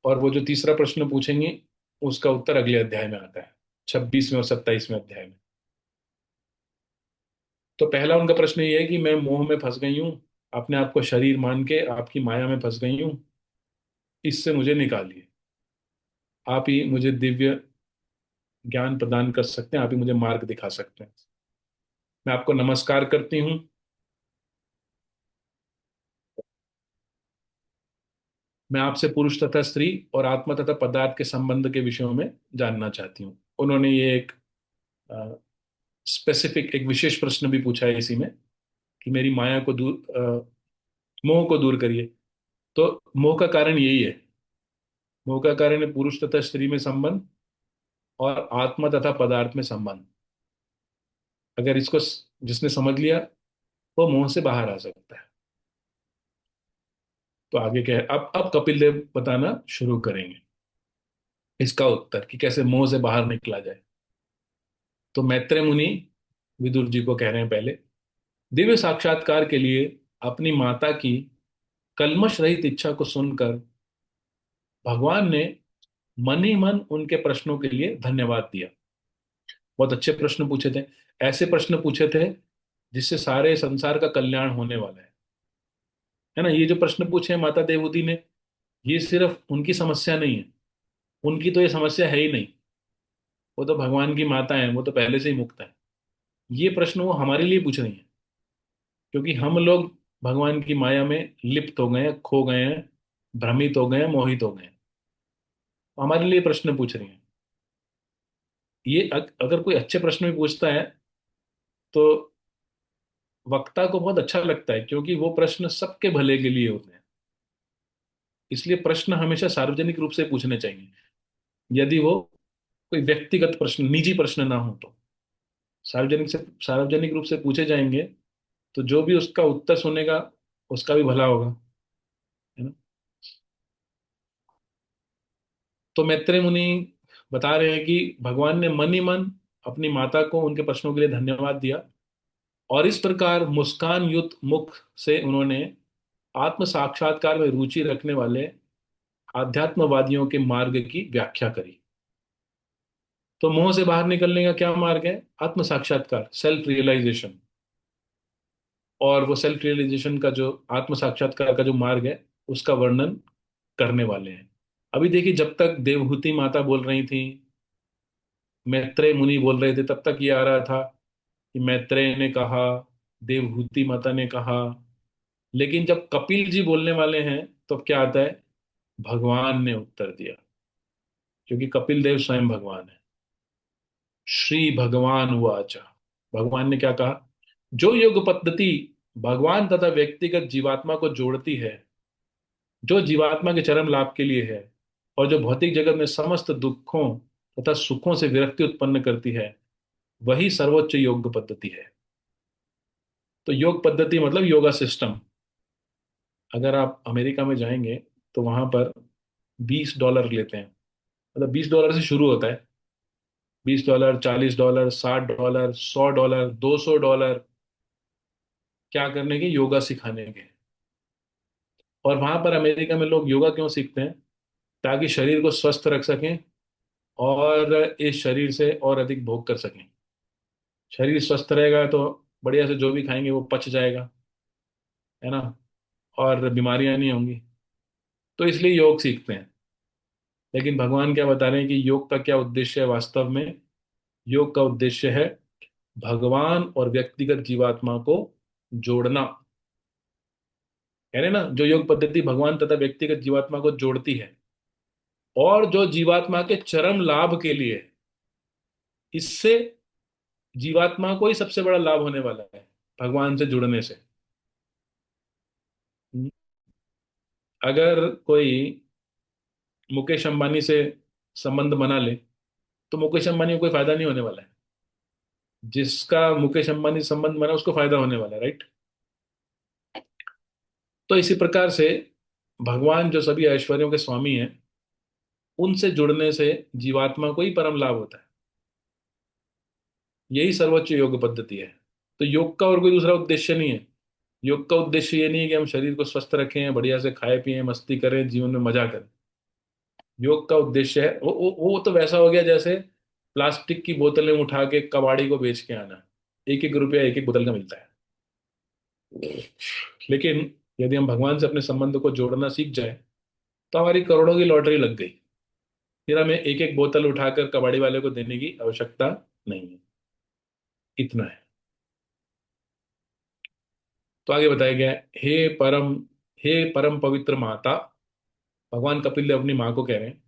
और वो जो तीसरा प्रश्न पूछेंगे उसका उत्तर अगले अध्याय में आता है, 26वें और 27वें अध्याय में। तो पहला उनका प्रश्न ये है कि मैं मोह में फंस गई हूँ, अपने आप को शरीर मान के आपकी माया में फंस गई हूँ, इससे मुझे निकालिए। आप ही मुझे दिव्य ज्ञान प्रदान कर सकते हैं, आप ही मुझे मार्ग दिखा सकते हैं। मैं आपको नमस्कार करती हूँ। मैं आपसे पुरुष तथा स्त्री और आत्मा तथा पदार्थ के संबंध के विषयों में जानना चाहती हूँ। उन्होंने ये एक स्पेसिफिक, एक विशेष प्रश्न भी पूछा है इसी में कि मेरी माया को दूर, मोह को दूर करिए। तो मोह का कारण यही है, मोह का कारण है पुरुष तथा स्त्री में संबंध और आत्मा तथा पदार्थ में संबंध। अगर इसको जिसने समझ लिया वो मोह से बाहर आ सकता है। तो आगे क्या है, अब कपिल देव बताना शुरू करेंगे इसका उत्तर कि कैसे मोह से बाहर निकला जाए। तो मैत्रेय मुनि विदुर जी को कह रहे हैं, पहले दिव्य साक्षात्कार के लिए अपनी माता की कल्मश रहित इच्छा को सुनकर भगवान ने मन ही मन उनके प्रश्नों के लिए धन्यवाद दिया। बहुत अच्छे प्रश्न पूछे थे, ऐसे प्रश्न पूछे थे जिससे सारे संसार का कल्याण होने वाला है ना। ये जो प्रश्न पूछे हैं माता देवहूति ने, ये सिर्फ उनकी समस्या नहीं है, उनकी तो ये समस्या है ही नहीं। वो तो भगवान की माता है, वो तो पहले से ही मुक्त है। ये प्रश्न वो हमारे लिए पूछ रही है, क्योंकि हम लोग भगवान की माया में लिप्त हो गए हैं, खो गए हैं, भ्रमित हो गए हैं, मोहित हो गए हैं। तो हमारे लिए प्रश्न पूछ रही हैं। ये अगर कोई अच्छे प्रश्न भी पूछता है तो वक्ता को बहुत अच्छा लगता है, क्योंकि वो प्रश्न सबके भले के लिए होते हैं। इसलिए प्रश्न हमेशा सार्वजनिक रूप से पूछने चाहिए, यदि वो कोई व्यक्तिगत प्रश्न, निजी प्रश्न ना हो तो। सार्वजनिक रूप से पूछे जाएंगे तो जो भी उसका उत्तर सुनेगा उसका भी भला होगा, है ना। तो मैत्रेय मुनि बता रहे हैं कि भगवान ने मन ही मन अपनी माता को उनके प्रश्नों के लिए धन्यवाद दिया, और इस प्रकार मुस्कान युक्त मुख से उन्होंने आत्म साक्षात्कार में रुचि रखने वाले आध्यात्मवादियों के मार्ग की व्याख्या करी। तो मोह से बाहर निकलने का क्या मार्ग है? आत्म साक्षात्कार, सेल्फ रियलाइजेशन। और वो सेल्फ रियलाइजेशन का जो, आत्म साक्षात्कार का जो मार्ग है, उसका वर्णन करने वाले हैं। अभी देखिए, जब तक देवहूति माता बोल रही थी, मैत्रेय मुनि बोल रहे थे, तब तक ये आ रहा था कि मैत्रेय ने कहा, देवहूति माता ने कहा। लेकिन जब कपिल जी बोलने वाले हैं तो क्या आता है? भगवान ने उत्तर दिया, क्योंकि कपिल देव स्वयं भगवान है। श्री भगवान वाचा, भगवान ने क्या कहा? जो योग पद्धति भगवान तथा व्यक्तिगत जीवात्मा को जोड़ती है, जो जीवात्मा के चरम लाभ के लिए है, और जो भौतिक जगत में समस्त दुखों तथा सुखों से विरक्ति उत्पन्न करती है, वही सर्वोच्च योग पद्धति है। तो योग पद्धति मतलब योगा सिस्टम। अगर आप अमेरिका में जाएंगे तो वहां पर $20 लेते हैं। मतलब $20 से शुरू होता है। $20, $40, $60, $100, $200, क्या करने के? योगा सिखाने के। और वहां पर अमेरिका में लोग योगा क्यों सीखते हैं? ताकि शरीर को स्वस्थ रख सकें और इस शरीर से और अधिक भोग कर सकें। शरीर स्वस्थ रहेगा तो बढ़िया से जो भी खाएंगे वो पच जाएगा, है ना, और बीमारियां नहीं होंगी। तो इसलिए योग सीखते हैं। लेकिन भगवान क्या बता रहे हैं कि योग का क्या उद्देश्य है वास्तव में? योग का उद्देश्य है भगवान और व्यक्तिगत जीवात्मा को जोड़ना। कह रहे हैं ना, जो योग पद्धति भगवान तथा व्यक्तिगत जीवात्मा को जोड़ती है, और जो जीवात्मा के चरम लाभ के लिए है। इससे जीवात्मा को ही सबसे बड़ा लाभ होने वाला है भगवान से जुड़ने से। अगर कोई मुकेश अंबानी से संबंध बना ले, तो मुकेश अंबानी को कोई फायदा नहीं होने वाला है। जिसका मुकेश अंबानी से संबंध बना उसको फायदा होने वाला है, राइट? तो इसी प्रकार से भगवान जो सभी ऐश्वर्यों के स्वामी हैं, उनसे जुड़ने से जीवात्मा को ही परम लाभ होता है। यही सर्वोच्च योग पद्धति है। तो योग का और कोई दूसरा उद्देश्य नहीं है। योग का उद्देश्य ये नहीं है कि हम शरीर को स्वस्थ रखें, बढ़िया से खाए पिए, मस्ती करें, जीवन में मजा करें। योग का उद्देश्य है वो तो वैसा हो गया जैसे प्लास्टिक की बोतलें उठा के कबाड़ी को बेच के आना। एक एक रुपया एक एक बोतल का मिलता है। लेकिन यदि हम भगवान से अपने संबंध को जोड़ना सीख जाए, तो हमारी करोड़ों की लॉटरी लग गई। फिर हमें एक एक बोतल उठाकर कबाड़ी वाले को देने की आवश्यकता नहीं है। इतना है। तो आगे बताया गया है, हे परम पवित्र माता। भगवान कपिल देव अपनी माँ को कह रहे हैं,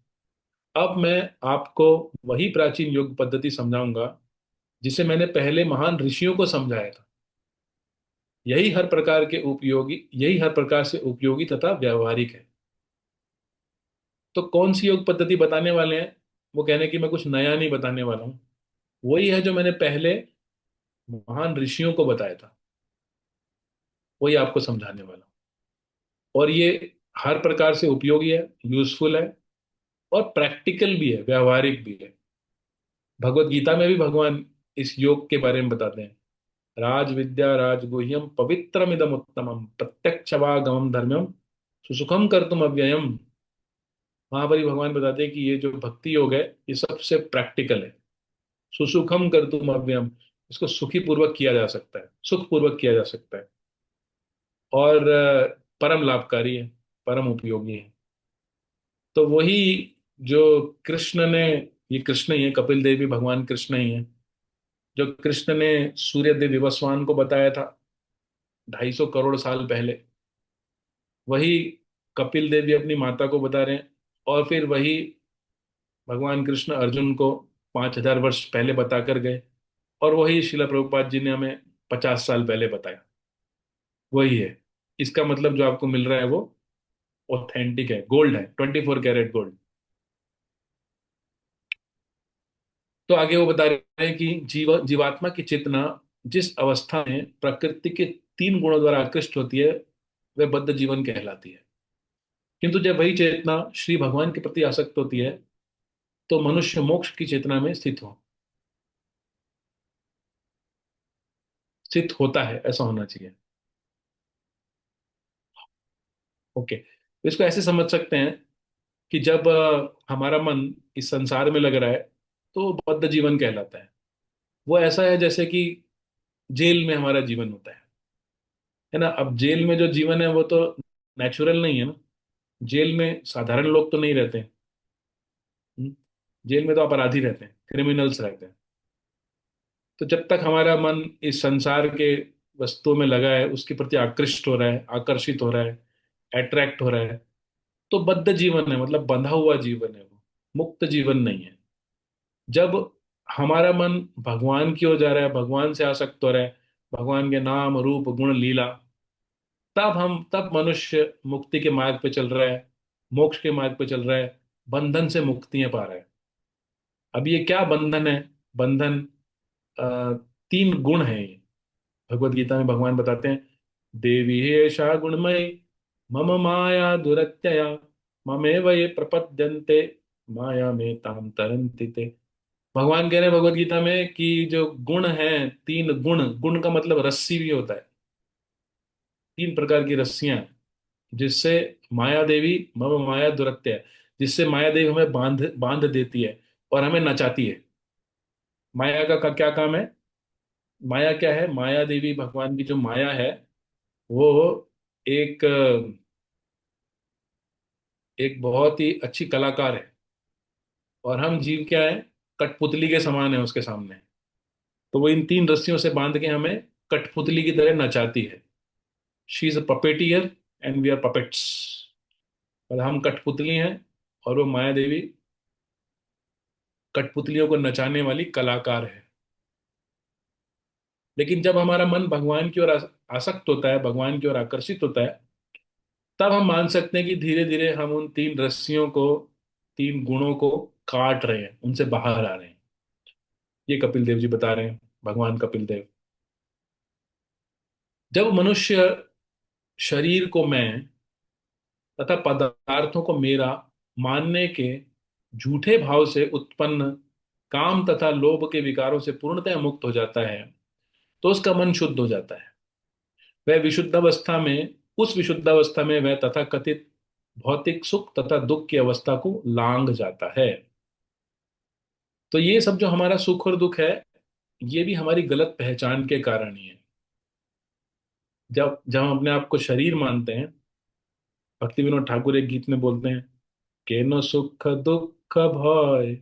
अब मैं आपको वही प्राचीन योग पद्धति समझाऊंगा जिसे मैंने पहले महान ऋषियों को समझाया था। यही हर प्रकार से उपयोगी तथा व्यावहारिक है। तो कौन सी योग पद्धति बताने वाले हैं? वो कहने की मैं कुछ नया नहीं बताने वाला हूँ। वही है जो मैंने पहले महान ऋषियों को बताया था, वही आपको समझाने वाला हूँ। और ये हर प्रकार से उपयोगी है, यूजफुल है, और प्रैक्टिकल भी है, व्यावहारिक भी है। भगवत गीता में भी भगवान इस योग के बारे में बताते हैं। राज विद्या राजगुह्यम पवित्रमिदम उत्तमम प्रत्यक्षवागमम धर्म्यम सुसुखम कर्तुम अव्ययम। वहां पर ही भगवान बताते हैं कि ये जो भक्ति योग है, ये सबसे प्रैक्टिकल है। सुसुखम कर्तुम अव्ययम, इसको सुखी पूर्वक किया जा सकता है, सुख पूर्वक किया जा सकता है। और परम लाभकारी है, परम उपयोगी है। तो वही जो कृष्ण ने, ये कृष्ण ही है, कपिल देव भी भगवान कृष्ण ही है। जो कृष्ण ने सूर्य देव विवस्वान को बताया था 250 करोड़ साल पहले, वही कपिल देव भी अपनी माता को बता रहे हैं। और फिर वही भगवान कृष्ण अर्जुन को 5,000 वर्ष पहले बता कर गए। और वही शिला प्रभुपाद जी ने हमें 50 साल पहले बताया। वही है। इसका मतलब जो आपको मिल रहा है वो ऑथेंटिक है, गोल्ड है, 24 कैरेट गोल्ड। तो आगे वो बता रहे हैं कि जीवात्मा की चेतना जिस अवस्था में प्रकृति के 3 गुणों द्वारा आकृष्ट होती है, वह बद्ध जीवन कहलाती है। किंतु जब वही चेतना श्री भगवान के प्रति आसक्त होती है, तो मनुष्य मोक्ष की चेतना में स्थित होता है, ऐसा होना चाहिए। ओके, तो इसको ऐसे समझ सकते हैं कि जब हमारा मन इस संसार में लग रहा है, तो बद्ध जीवन कहलाता है। वो ऐसा है जैसे कि जेल में हमारा जीवन होता है ना। अब जेल में जो जीवन है वो तो नेचुरल नहीं है ना। जेल में साधारण लोग तो नहीं रहते हैं। हम्म? जेल में तो अपराधी रहते हैं, क्रिमिनल्स रहते हैं। तो जब तक हमारा मन इस संसार के वस्तुओं में लगा है, उसके प्रति आकृष्ट हो रहा है, आकर्षित हो रहा है, अट्रैक्ट हो रहा है, तो बद्ध जीवन है, मतलब बंधा हुआ जीवन है वो, मुक्त जीवन नहीं है। जब हमारा मन भगवान की ओर जा रहा है, भगवान से आसक्त हो रहा है, भगवान के नाम रूप गुण लीला, तब मनुष्य मुक्ति के मार्ग पे चल रहा है, मोक्ष के मार्ग पे चल रहा है, बंधन से मुक्तियां पा रहा है। अब ये क्या बंधन है? बंधन, अ, 3 गुण है ये। भगवत गीता में भगवान बताते हैं, देवी एषा गुणमयी मम माया दुरत्यया ममेव ये प्रपद्यन्ते माया में ताम तरन्ति ते। भगवान कह रहे हैं भगवत गीता में कि जो गुण है, तीन गुण, गुण का मतलब रस्सी भी होता है, तीन प्रकार की रस्सियां, जिससे माया देवी, मम माया दुरत्य है, जिससे माया देवी हमें बांध बांध देती है और हमें नचाती है। माया का क्या काम है? माया क्या है? माया देवी भगवान की जो माया है, वो एक एक बहुत ही अच्छी कलाकार है, और हम जीव क्या है? कठपुतली के समान है उसके सामने। तो वो इन तीन रस्सियों से बांध के हमें कठपुतली की तरह नचाती है। She is a puppeteer and we are puppets. और हम कठपुतली हैं, और वो माया देवी कठपुतलियों को नचाने वाली कलाकार है। लेकिन जब हमारा मन भगवान की ओर आसक्त होता है, भगवान की ओर आकर्षित होता है, तब हम मान सकते हैं कि धीरे धीरे हम उन तीन रस्सियों को, तीन गुणों को काट रहे हैं, उनसे बाहर आ रहे हैं। ये कपिल देव जी बता रहे हैं, भगवान कपिल देव। जब मनुष्य शरीर को मैं तथा पदार्थों को मेरा मानने के झूठे भाव से उत्पन्न काम तथा लोभ के विकारों से पूर्णतः मुक्त हो जाता है, तो उसका मन शुद्ध हो जाता है। वह विशुद्ध अवस्था में, उस विशुद्ध अवस्था में वह तथाकथित भौतिक सुख तथा दुख की अवस्था को लांघ जाता है। तो ये सब जो हमारा सुख और दुख है, ये भी हमारी गलत पहचान के कारण ही है। जब जब हम अपने आप को शरीर मानते हैं, भक्ति विनोद ठाकुर एक गीत में बोलते हैं, केनो सुख दुख भय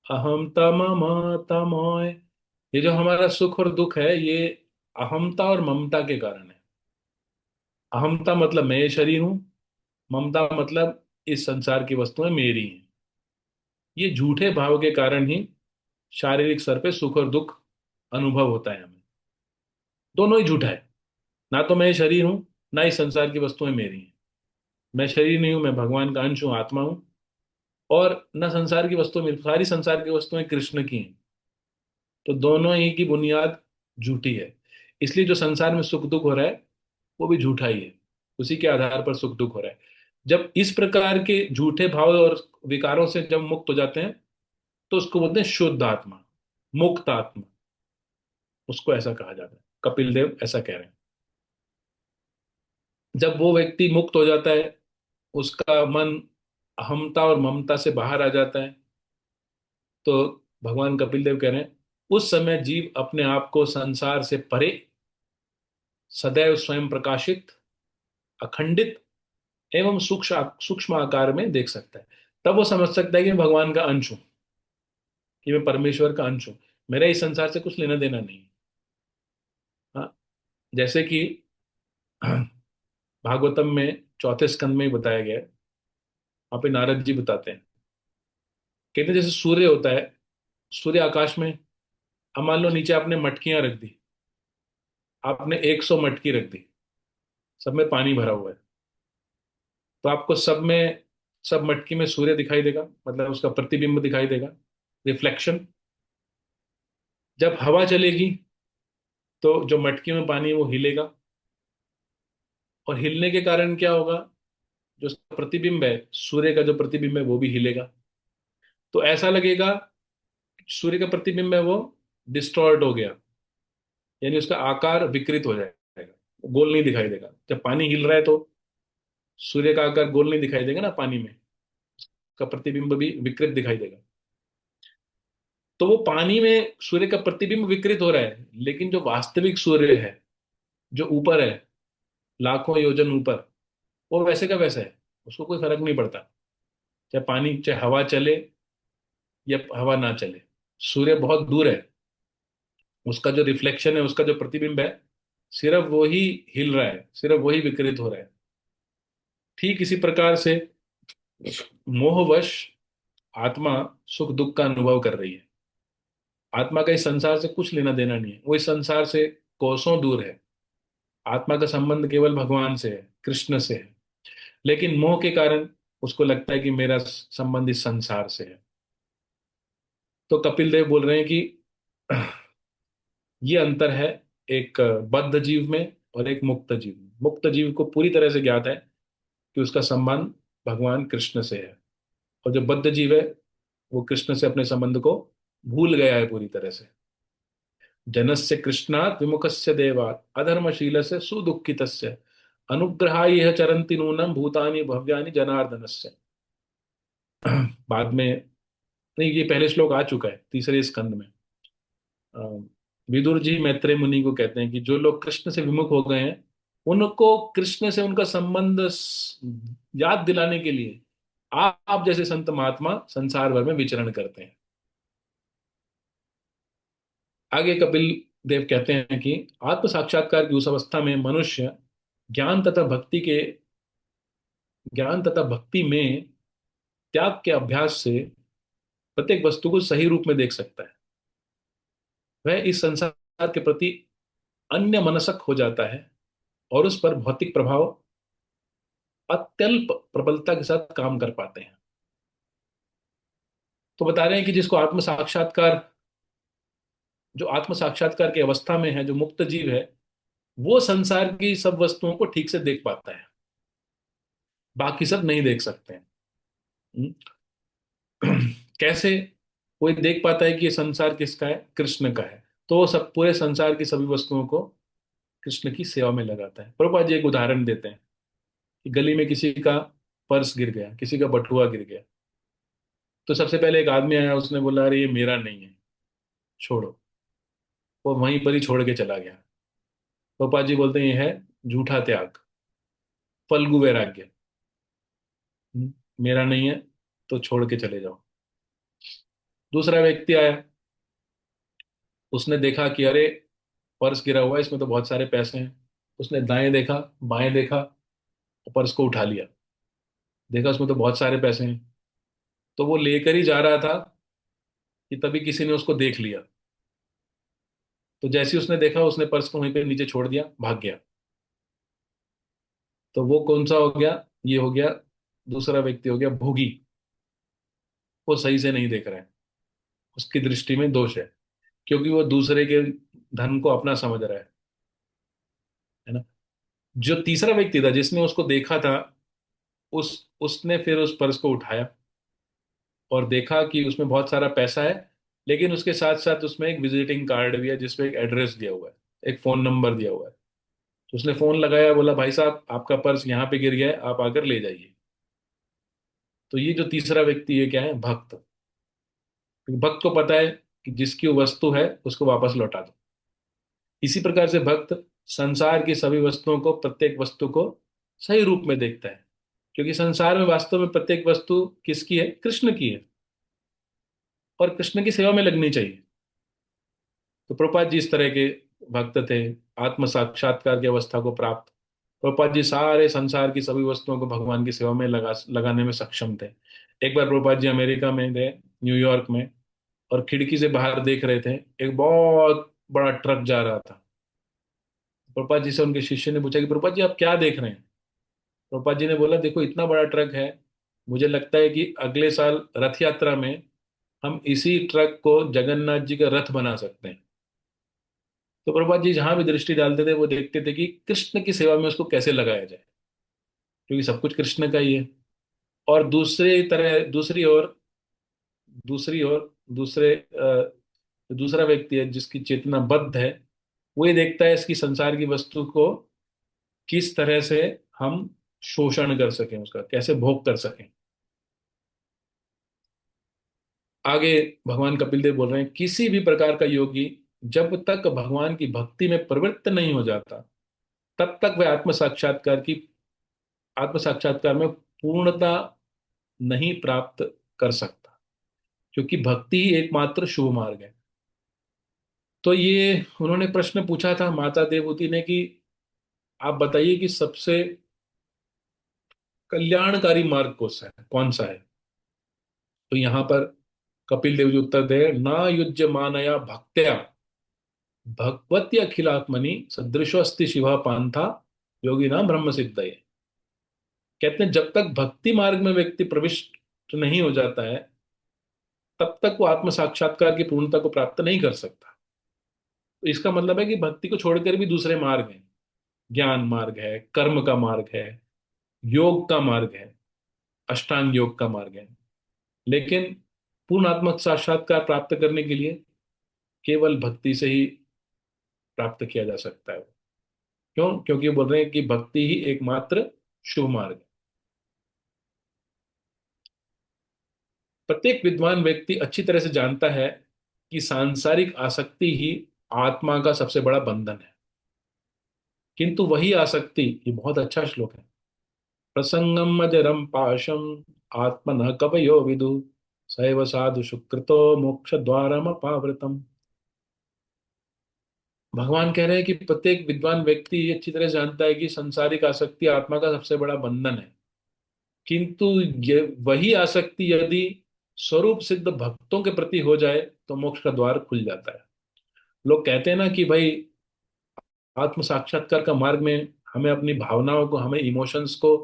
अहम तमम तमोय। ये जो हमारा सुख और दुख है, ये अहमता और ममता के कारण है। अहमता मतलब मैं ये शरीर हूं, ममता मतलब इस संसार की वस्तुएं मेरी हैं। ये झूठे भाव के कारण ही शारीरिक स्तर पे सुख और दुख अनुभव होता है हमें। दोनों ही झूठा है। ना तो मैं ये शरीर हूं, ना इस संसार की वस्तुएं मेरी हैं। मैं शरीर नहीं हूं, मैं भगवान का अंश हूं, आत्मा हूं। और ना संसार की वस्तुएं मेरी, सारी संसार की वस्तुएं कृष्ण की हैं। तो दोनों ही की बुनियाद झूठी है। इसलिए जो संसार में सुख दुख हो रहा है, वो भी झूठा ही है। उसी के आधार पर सुख दुख हो रहा है। जब इस प्रकार के झूठे भाव और विकारों से जब मुक्त हो जाते हैं, तो उसको बोलते हैं शुद्ध आत्मा, मुक्त आत्मा। उसको ऐसा कहा जाता है, कपिल देव ऐसा कह रहे हैं। जब वो व्यक्ति मुक्त हो जाता है, उसका मन अहमता और ममता से बाहर आ जाता है, तो भगवान कपिल देव कह रहे हैं, उस समय जीव अपने आप को संसार से परे, सदैव स्वयं प्रकाशित, अखंडित एवं सूक्ष्म सूक्ष्म आकार में देख सकता है। तब वो समझ सकता है कि मैं भगवान का अंश हूं, कि मैं परमेश्वर का अंश हूं। मेरा इस संसार से कुछ लेना देना नहीं है। हाँ, जैसे कि भागवतम में चौथे स्कंद में ही बताया गया है। वहां पे नारद जी बताते हैं, कहते हैं जैसे सूर्य होता है, सूर्य आकाश में। अब मान लो नीचे आपने मटकियां रख दी, आपने 100 मटकी रख दी, सब में पानी भरा हुआ है। तो आपको सब मटकी में सूर्य दिखाई देगा, मतलब उसका प्रतिबिंब दिखाई देगा, रिफ्लेक्शन। जब हवा चलेगी, तो जो मटकी में पानी है वो हिलेगा, और हिलने के कारण क्या होगा? जो उसका प्रतिबिंब है, सूर्य का जो प्रतिबिंब है, वो भी हिलेगा। तो ऐसा लगेगा सूर्य का प्रतिबिंब है वो डिस्टॉर्ट हो गया, यानी उसका आकार विकृत हो जाएगा, गोल नहीं दिखाई देगा। जब पानी हिल रहा है, तो सूर्य का आकार गोल नहीं दिखाई देगा ना पानी में, उसका प्रतिबिंब भी विकृत दिखाई देगा। तो वो पानी में सूर्य का प्रतिबिंब विकृत हो रहा है, लेकिन जो वास्तविक सूर्य है, जो ऊपर है, लाखों योजन ऊपर, वो वैसे का वैसा है। उसको कोई फर्क नहीं पड़ता, चाहे पानी, चाहे हवा चले या हवा ना चले। सूर्य बहुत दूर है, उसका जो रिफ्लेक्शन है, उसका जो प्रतिबिंब है, सिर्फ वो ही हिल रहा है, सिर्फ वही विकृत हो रहा है। ठीक इसी प्रकार से मोहवश आत्मा सुख दुख का अनुभव कर रही है। आत्मा का इस संसार से कुछ लेना देना नहीं है, वो इस संसार से कोसों दूर है। आत्मा का संबंध केवल भगवान से है, कृष्ण से है। लेकिन मोह के कारण उसको लगता है कि मेरा संबंध इस संसार से है। तो कपिल देव बोल रहे हैं कि ये अंतर है एक बद्ध जीव में और एक मुक्त जीव में। मुक्त जीव को पूरी तरह से ज्ञात है कि उसका संबंध भगवान कृष्ण से है। और जो बद्ध जीव है वो कृष्ण से अपने संबंध को भूल गया है पूरी तरह से। जनस्य कृष्णात् विमुखस्य देवात् अधर्मशीलस्य सुदुःखितस्य अनुग्रहाय यह चरन्ति नूनम भूतानि भव्यानि जनार्दनस्य। बाद में, नहीं, ये पहले श्लोक आ चुका है तीसरे स्कंद में। अ, विदुर जी मैत्रेय मुनि को कहते हैं कि जो लोग कृष्ण से विमुख हो गए हैं उनको कृष्ण से उनका संबंध याद दिलाने के लिए आप जैसे संत महात्मा संसार भर में विचरण करते हैं। आगे कपिल देव कहते हैं कि आत्म साक्षात्कार की उस अवस्था में मनुष्य ज्ञान तथा भक्ति के ज्ञान तथा भक्ति में त्याग के अभ्यास से प्रत्येक वस्तु को सही रूप में देख सकता है। वह इस संसार के प्रति अन्य मनसक हो जाता है और उस पर भौतिक प्रभाव अत्यल्प प्रबलता के साथ काम कर पाते हैं। तो बता रहे हैं कि जिसको आत्म साक्षात्कार जो आत्म साक्षात्कार की अवस्था में है, जो मुक्त जीव है, वो संसार की सब वस्तुओं को ठीक से देख पाता है, बाकी सब नहीं देख सकते हैं। हम्म? कैसे? कोई देख पाता है कि ये संसार किसका है, कृष्ण का है, तो वो सब पूरे संसार की सभी वस्तुओं को कृष्ण की सेवा में लगाता है। प्रभुपाद जी एक उदाहरण देते हैं कि गली में किसी का पर्स गिर गया, किसी का बटुआ गिर गया, तो सबसे पहले एक आदमी आया, उसने बोला अरे ये मेरा नहीं है, छोड़ो। वो वहीं पर ही छोड़ के चला गया। प्रभुपाद जी बोलते हैं ये है झूठा त्याग, फल्गु वैराग्य। मेरा नहीं है तो छोड़ के चले जाओ। दूसरा व्यक्ति आया, उसने देखा कि अरे पर्स गिरा हुआ है, इसमें तो बहुत सारे पैसे हैं। उसने दाएं देखा, बाएं देखा, और पर्स को उठा लिया। देखा उसमें तो बहुत सारे पैसे हैं, तो वो लेकर ही जा रहा था कि तभी किसी ने उसको देख लिया। तो जैसे ही उसने देखा, उसने पर्स को वहीं पे नीचे छोड़ दिया, भाग गया। तो वो कौन सा हो गया? ये हो गया, दूसरा व्यक्ति हो गया भोगी। वो सही से नहीं देख रहा है, उसकी दृष्टि में दोष है, क्योंकि वो दूसरे के धन को अपना समझ रहा है ना। जो तीसरा व्यक्ति था जिसने उसको देखा था, उसने फिर उस पर्स को उठाया और देखा कि उसमें बहुत सारा पैसा है, लेकिन उसके साथ साथ उसमें एक विजिटिंग कार्ड भी है जिसमें एक एड्रेस दिया हुआ है, एक फोन नंबर दिया हुआ है। तो उसने फोन लगाया, बोला भाई साहब आपका पर्स यहाँ पे गिर गया है, आप आकर ले जाइए। तो ये जो तीसरा व्यक्ति है क्या है? भक्त। क्योंकि भक्त को पता है कि जिसकी वो वस्तु है उसको वापस लौटा दो। इसी प्रकार से भक्त संसार की सभी वस्तुओं को, प्रत्येक वस्तु को सही रूप में देखता है, क्योंकि संसार में वास्तव में प्रत्येक वस्तु किसकी है? कृष्ण की है, और कृष्ण की सेवा में लगनी चाहिए। तो प्रभुपाद जी इस तरह के भक्त थे, आत्म साक्षात्कार की अवस्था को प्राप्त। प्रभुपाद जी सारे संसार की सभी वस्तुओं को भगवान की सेवा में लगाने में सक्षम थे। एक बार प्रभुपाद जी अमेरिका में गए, न्यूयॉर्क में, और खिड़की से बाहर देख रहे थे, एक बहुत बड़ा ट्रक जा रहा था। प्रभुपाद जी से उनके शिष्य ने पूछा कि प्रभुपाद जी आप क्या देख रहे हैं? प्रभुपाद जी ने बोला देखो इतना बड़ा ट्रक है, मुझे लगता है कि अगले साल रथ यात्रा में हम इसी ट्रक को जगन्नाथ जी का रथ बना सकते हैं। तो प्रभुपाद जी जहां भी दृष्टि डालते थे वो देखते थे कि कृष्ण की सेवा में उसको कैसे लगाया जाए, क्योंकि सब कुछ कृष्ण का ही है। और दूसरी ओर दूसरा व्यक्ति है जिसकी चेतना बद्ध है, वो ये देखता है इसकी संसार की वस्तु को किस तरह से हम शोषण कर सकें, उसका कैसे भोग कर सकें। आगे भगवान कपिल देव बोल रहे हैं किसी भी प्रकार का योगी जब तक भगवान की भक्ति में प्रवृत्त नहीं हो जाता, तब तक वह आत्म साक्षात्कार में पूर्णता नहीं प्राप्त कर सकता, क्योंकि भक्ति ही एकमात्र शुभ मार्ग है। तो ये उन्होंने प्रश्न पूछा था माता देवहूति ने कि आप बताइए कि सबसे कल्याणकारी मार्ग कौन सा है? तो यहाँ पर कपिल देव जी उत्तर दे, ना युज्य मानया भक्त्या भगवती अखिलात्मनि सदृशो अस्ति शिवा पांथा योगी नाम ब्रह्म सिद्धये। कहते हैं जब तक भक्ति मार्ग में व्यक्ति प्रविष्ट नहीं हो जाता है, तब तक वो आत्म साक्षात्कार की पूर्णता को प्राप्त नहीं कर सकता। तो इसका मतलब है कि भक्ति को छोड़कर भी दूसरे मार्ग हैं, ज्ञान मार्ग है, कर्म का मार्ग है, योग का मार्ग है। अष्टांग योग का मार्ग है। लेकिन पूर्ण आत्म साक्षात्कार प्राप्त करने के लिए केवल भक्ति से ही प्राप्त किया जा सकता है। क्यों? क्योंकि बोल रहे हैं कि भक्ति ही एकमात्र शुभ मार्ग है। प्रत्येक विद्वान व्यक्ति अच्छी तरह से जानता है कि सांसारिक आसक्ति ही आत्मा का सबसे बड़ा बंधन है। किंतु वही आसक्ति, ये बहुत अच्छा श्लोक है, प्रसंगम अजरम पाशम आत्मन कवयो विदु सैव साधु सुकृतो मोक्ष द्वारम अपावृतम। भगवान कह रहे हैं कि प्रत्येक विद्वान व्यक्ति ये अच्छी तरह से जानता है कि संसारिक आसक्ति आत्मा का सबसे बड़ा बंधन है। किंतु ये वही आसक्ति यदि स्वरूप सिद्ध भक्तों के प्रति हो जाए तो मोक्ष का द्वार खुल जाता है। लोग कहते हैं ना कि भाई आत्म साक्षात्कार का मार्ग में हमें अपनी भावनाओं को, हमें इमोशंस को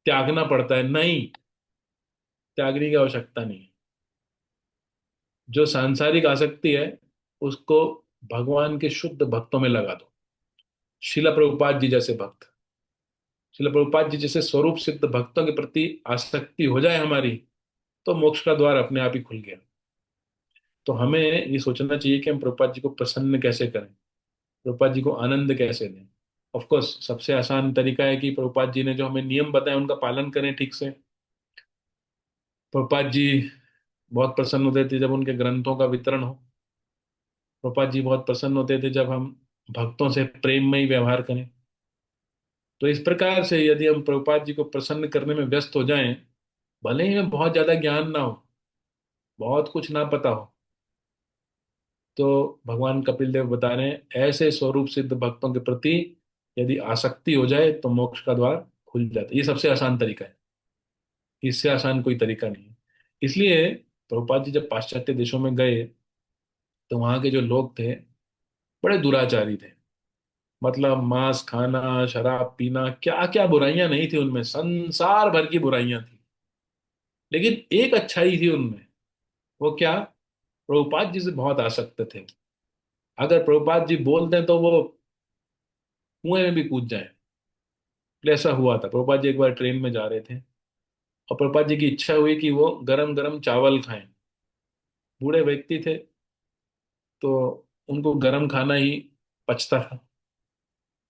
त्यागना पड़ता है। नहीं, त्यागने की आवश्यकता नहीं है। जो सांसारिक आसक्ति है उसको भगवान के शुद्ध भक्तों में लगा दो। शिला प्रभुपाद जी जैसे भक्त, शिला प्रभुपाद जी जैसे स्वरूप सिद्ध भक्तों के प्रति आसक्ति हो जाए हमारी, तो मोक्ष का द्वार अपने आप ही खुल गया। तो हमें ये सोचना चाहिए कि हम प्रभुपाद जी को प्रसन्न कैसे करें, प्रभुपाद जी को आनंद कैसे दें। ऑफ कोर्स सबसे आसान तरीका है कि प्रभुपाद जी ने जो हमें नियम बताए उनका पालन करें ठीक से। प्रभुपाद जी बहुत प्रसन्न होते थे जब उनके ग्रंथों का वितरण हो। प्रभुपाद जी बहुत प्रसन्न होते थे जब हम भक्तों से प्रेममय व्यवहार करें। तो इस प्रकार से यदि हम प्रभुपाद जी को प्रसन्न करने में व्यस्त हो जाएं, भले ही हमें बहुत ज्यादा ज्ञान ना हो, बहुत कुछ ना पता हो, तो भगवान कपिल देव बता रहे हैं ऐसे स्वरूप सिद्ध भक्तों के प्रति यदि आसक्ति हो जाए तो मोक्ष का द्वार खुल जाता है। ये सबसे आसान तरीका है, इससे आसान कोई तरीका नहीं है। इसलिए प्रभुपाद जी जब पाश्चात्य देशों में गए तो वहाँ के जो लोग थे बड़े दुराचारी थे। मतलब मांस खाना, शराब पीना, क्या क्या बुराइयां नहीं थी उनमें, संसार भर की बुराइयां थी। लेकिन एक अच्छाई थी उनमें। वो क्या? प्रभुपाद जी से बहुत आसक्त थे। अगर प्रभुपाद जी बोल दें तो वो कुएं में भी कूद जाए। ऐसा हुआ था, प्रभुपाद जी एक बार ट्रेन में जा रहे थे और प्रभुपाद जी की इच्छा हुई कि वो गरम गरम चावल खाएं। बूढ़े व्यक्ति थे तो उनको गरम खाना ही पचता था।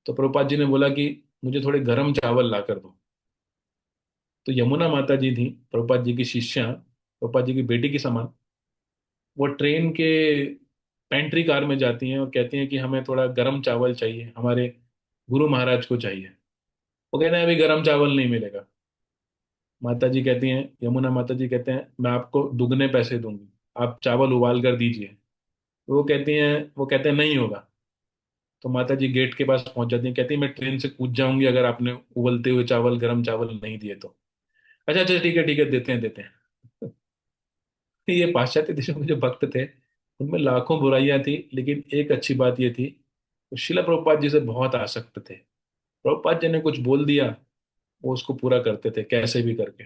तो प्रभुपाद जी ने बोला कि मुझे थोड़े गरम चावल ला कर दो। तो यमुना माता जी थी प्रभुपाद जी की शिष्या, प्रभुपाद जी की बेटी की समान। वो ट्रेन के पेंट्री कार में जाती हैं और कहती हैं कि हमें थोड़ा गरम चावल चाहिए, हमारे गुरु महाराज को चाहिए। वो कहते हैं अभी गरम चावल नहीं मिलेगा। माता जी कहती हैं, यमुना माता जी कहते हैं मैं आपको दुगने पैसे दूंगी, आप चावल उबाल कर दीजिए। वो कहती हैं, वो कहते हैं नहीं होगा। तो माता जी गेट के पास पहुंच जाती हैं, कहती हैं मैं ट्रेन से कूद जाऊंगी अगर आपने उबलते हुए चावल, गरम चावल नहीं दिए तो। अच्छा अच्छा ठीक है देते हैं देते हैं। ये पाश्चात्य देशों में जो भक्त थे उनमें लाखों बुराइयां थी, लेकिन एक अच्छी बात ये थी, वो शिला प्रभुपाद जी से बहुत आसक्त थे। प्रभुपाद जी ने कुछ बोल दिया, वो उसको पूरा करते थे कैसे भी करके।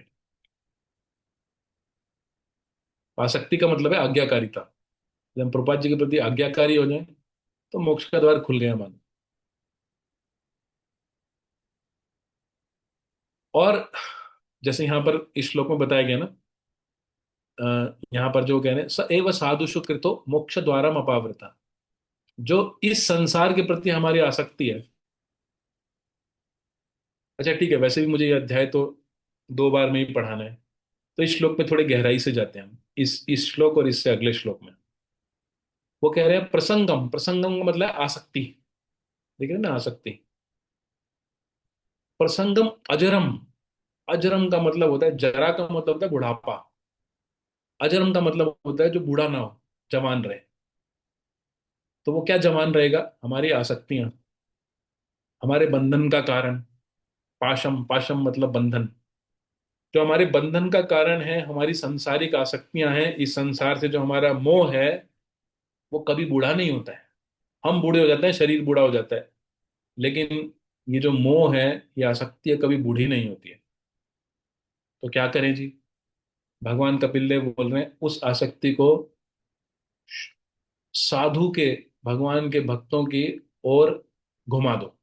आसक्ति का मतलब है आज्ञाकारिता। जब हम प्रभुपाद जी के प्रति आज्ञाकारी हो जाए तो मोक्ष का द्वार खुल गया मान। और जैसे यहाँ पर इस श्लोक में बताया गया ना, यहाँ पर जो कह रहे हैं स एव साधुषु कृतो मोक्ष द्वारम अपावृता। जो इस संसार के प्रति हमारी आसक्ति है। अच्छा ठीक है, वैसे भी मुझे ये अध्याय तो 2 बार में ही पढ़ाना है, तो इस श्लोक में थोड़े गहराई से जाते हैं हम, इस श्लोक और इससे अगले श्लोक में। वो कह रहे हैं प्रसंगम, प्रसंगम का मतलब है आसक्ति। देख रहे हैं ना, आसक्ति। प्रसंगम अजरम, अजरम का मतलब होता है, जरा का मतलब होता है बुढ़ापा, अजरम का मतलब होता है जो बूढ़ा ना हो, जवान रहे। तो वो क्या जवान रहेगा? हमारी आसक्तियां, हमारे बंधन का कारण। पाशम, पाशम मतलब बंधन। जो हमारे बंधन का कारण है, हमारी सांसारिक आसक्तियां हैं, इस संसार से जो हमारा मोह है, वो कभी बूढ़ा नहीं होता है। हम बूढ़े हो जाते हैं, शरीर बूढ़ा हो जाता है, लेकिन ये जो मोह है, ये आसक्ति है, कभी बूढ़ी नहीं होती है। तो क्या करें जी? भगवान कपिल देव बोल रहे हैं उस आसक्ति को साधु के, भगवान के भक्तों की ओर घुमा दो।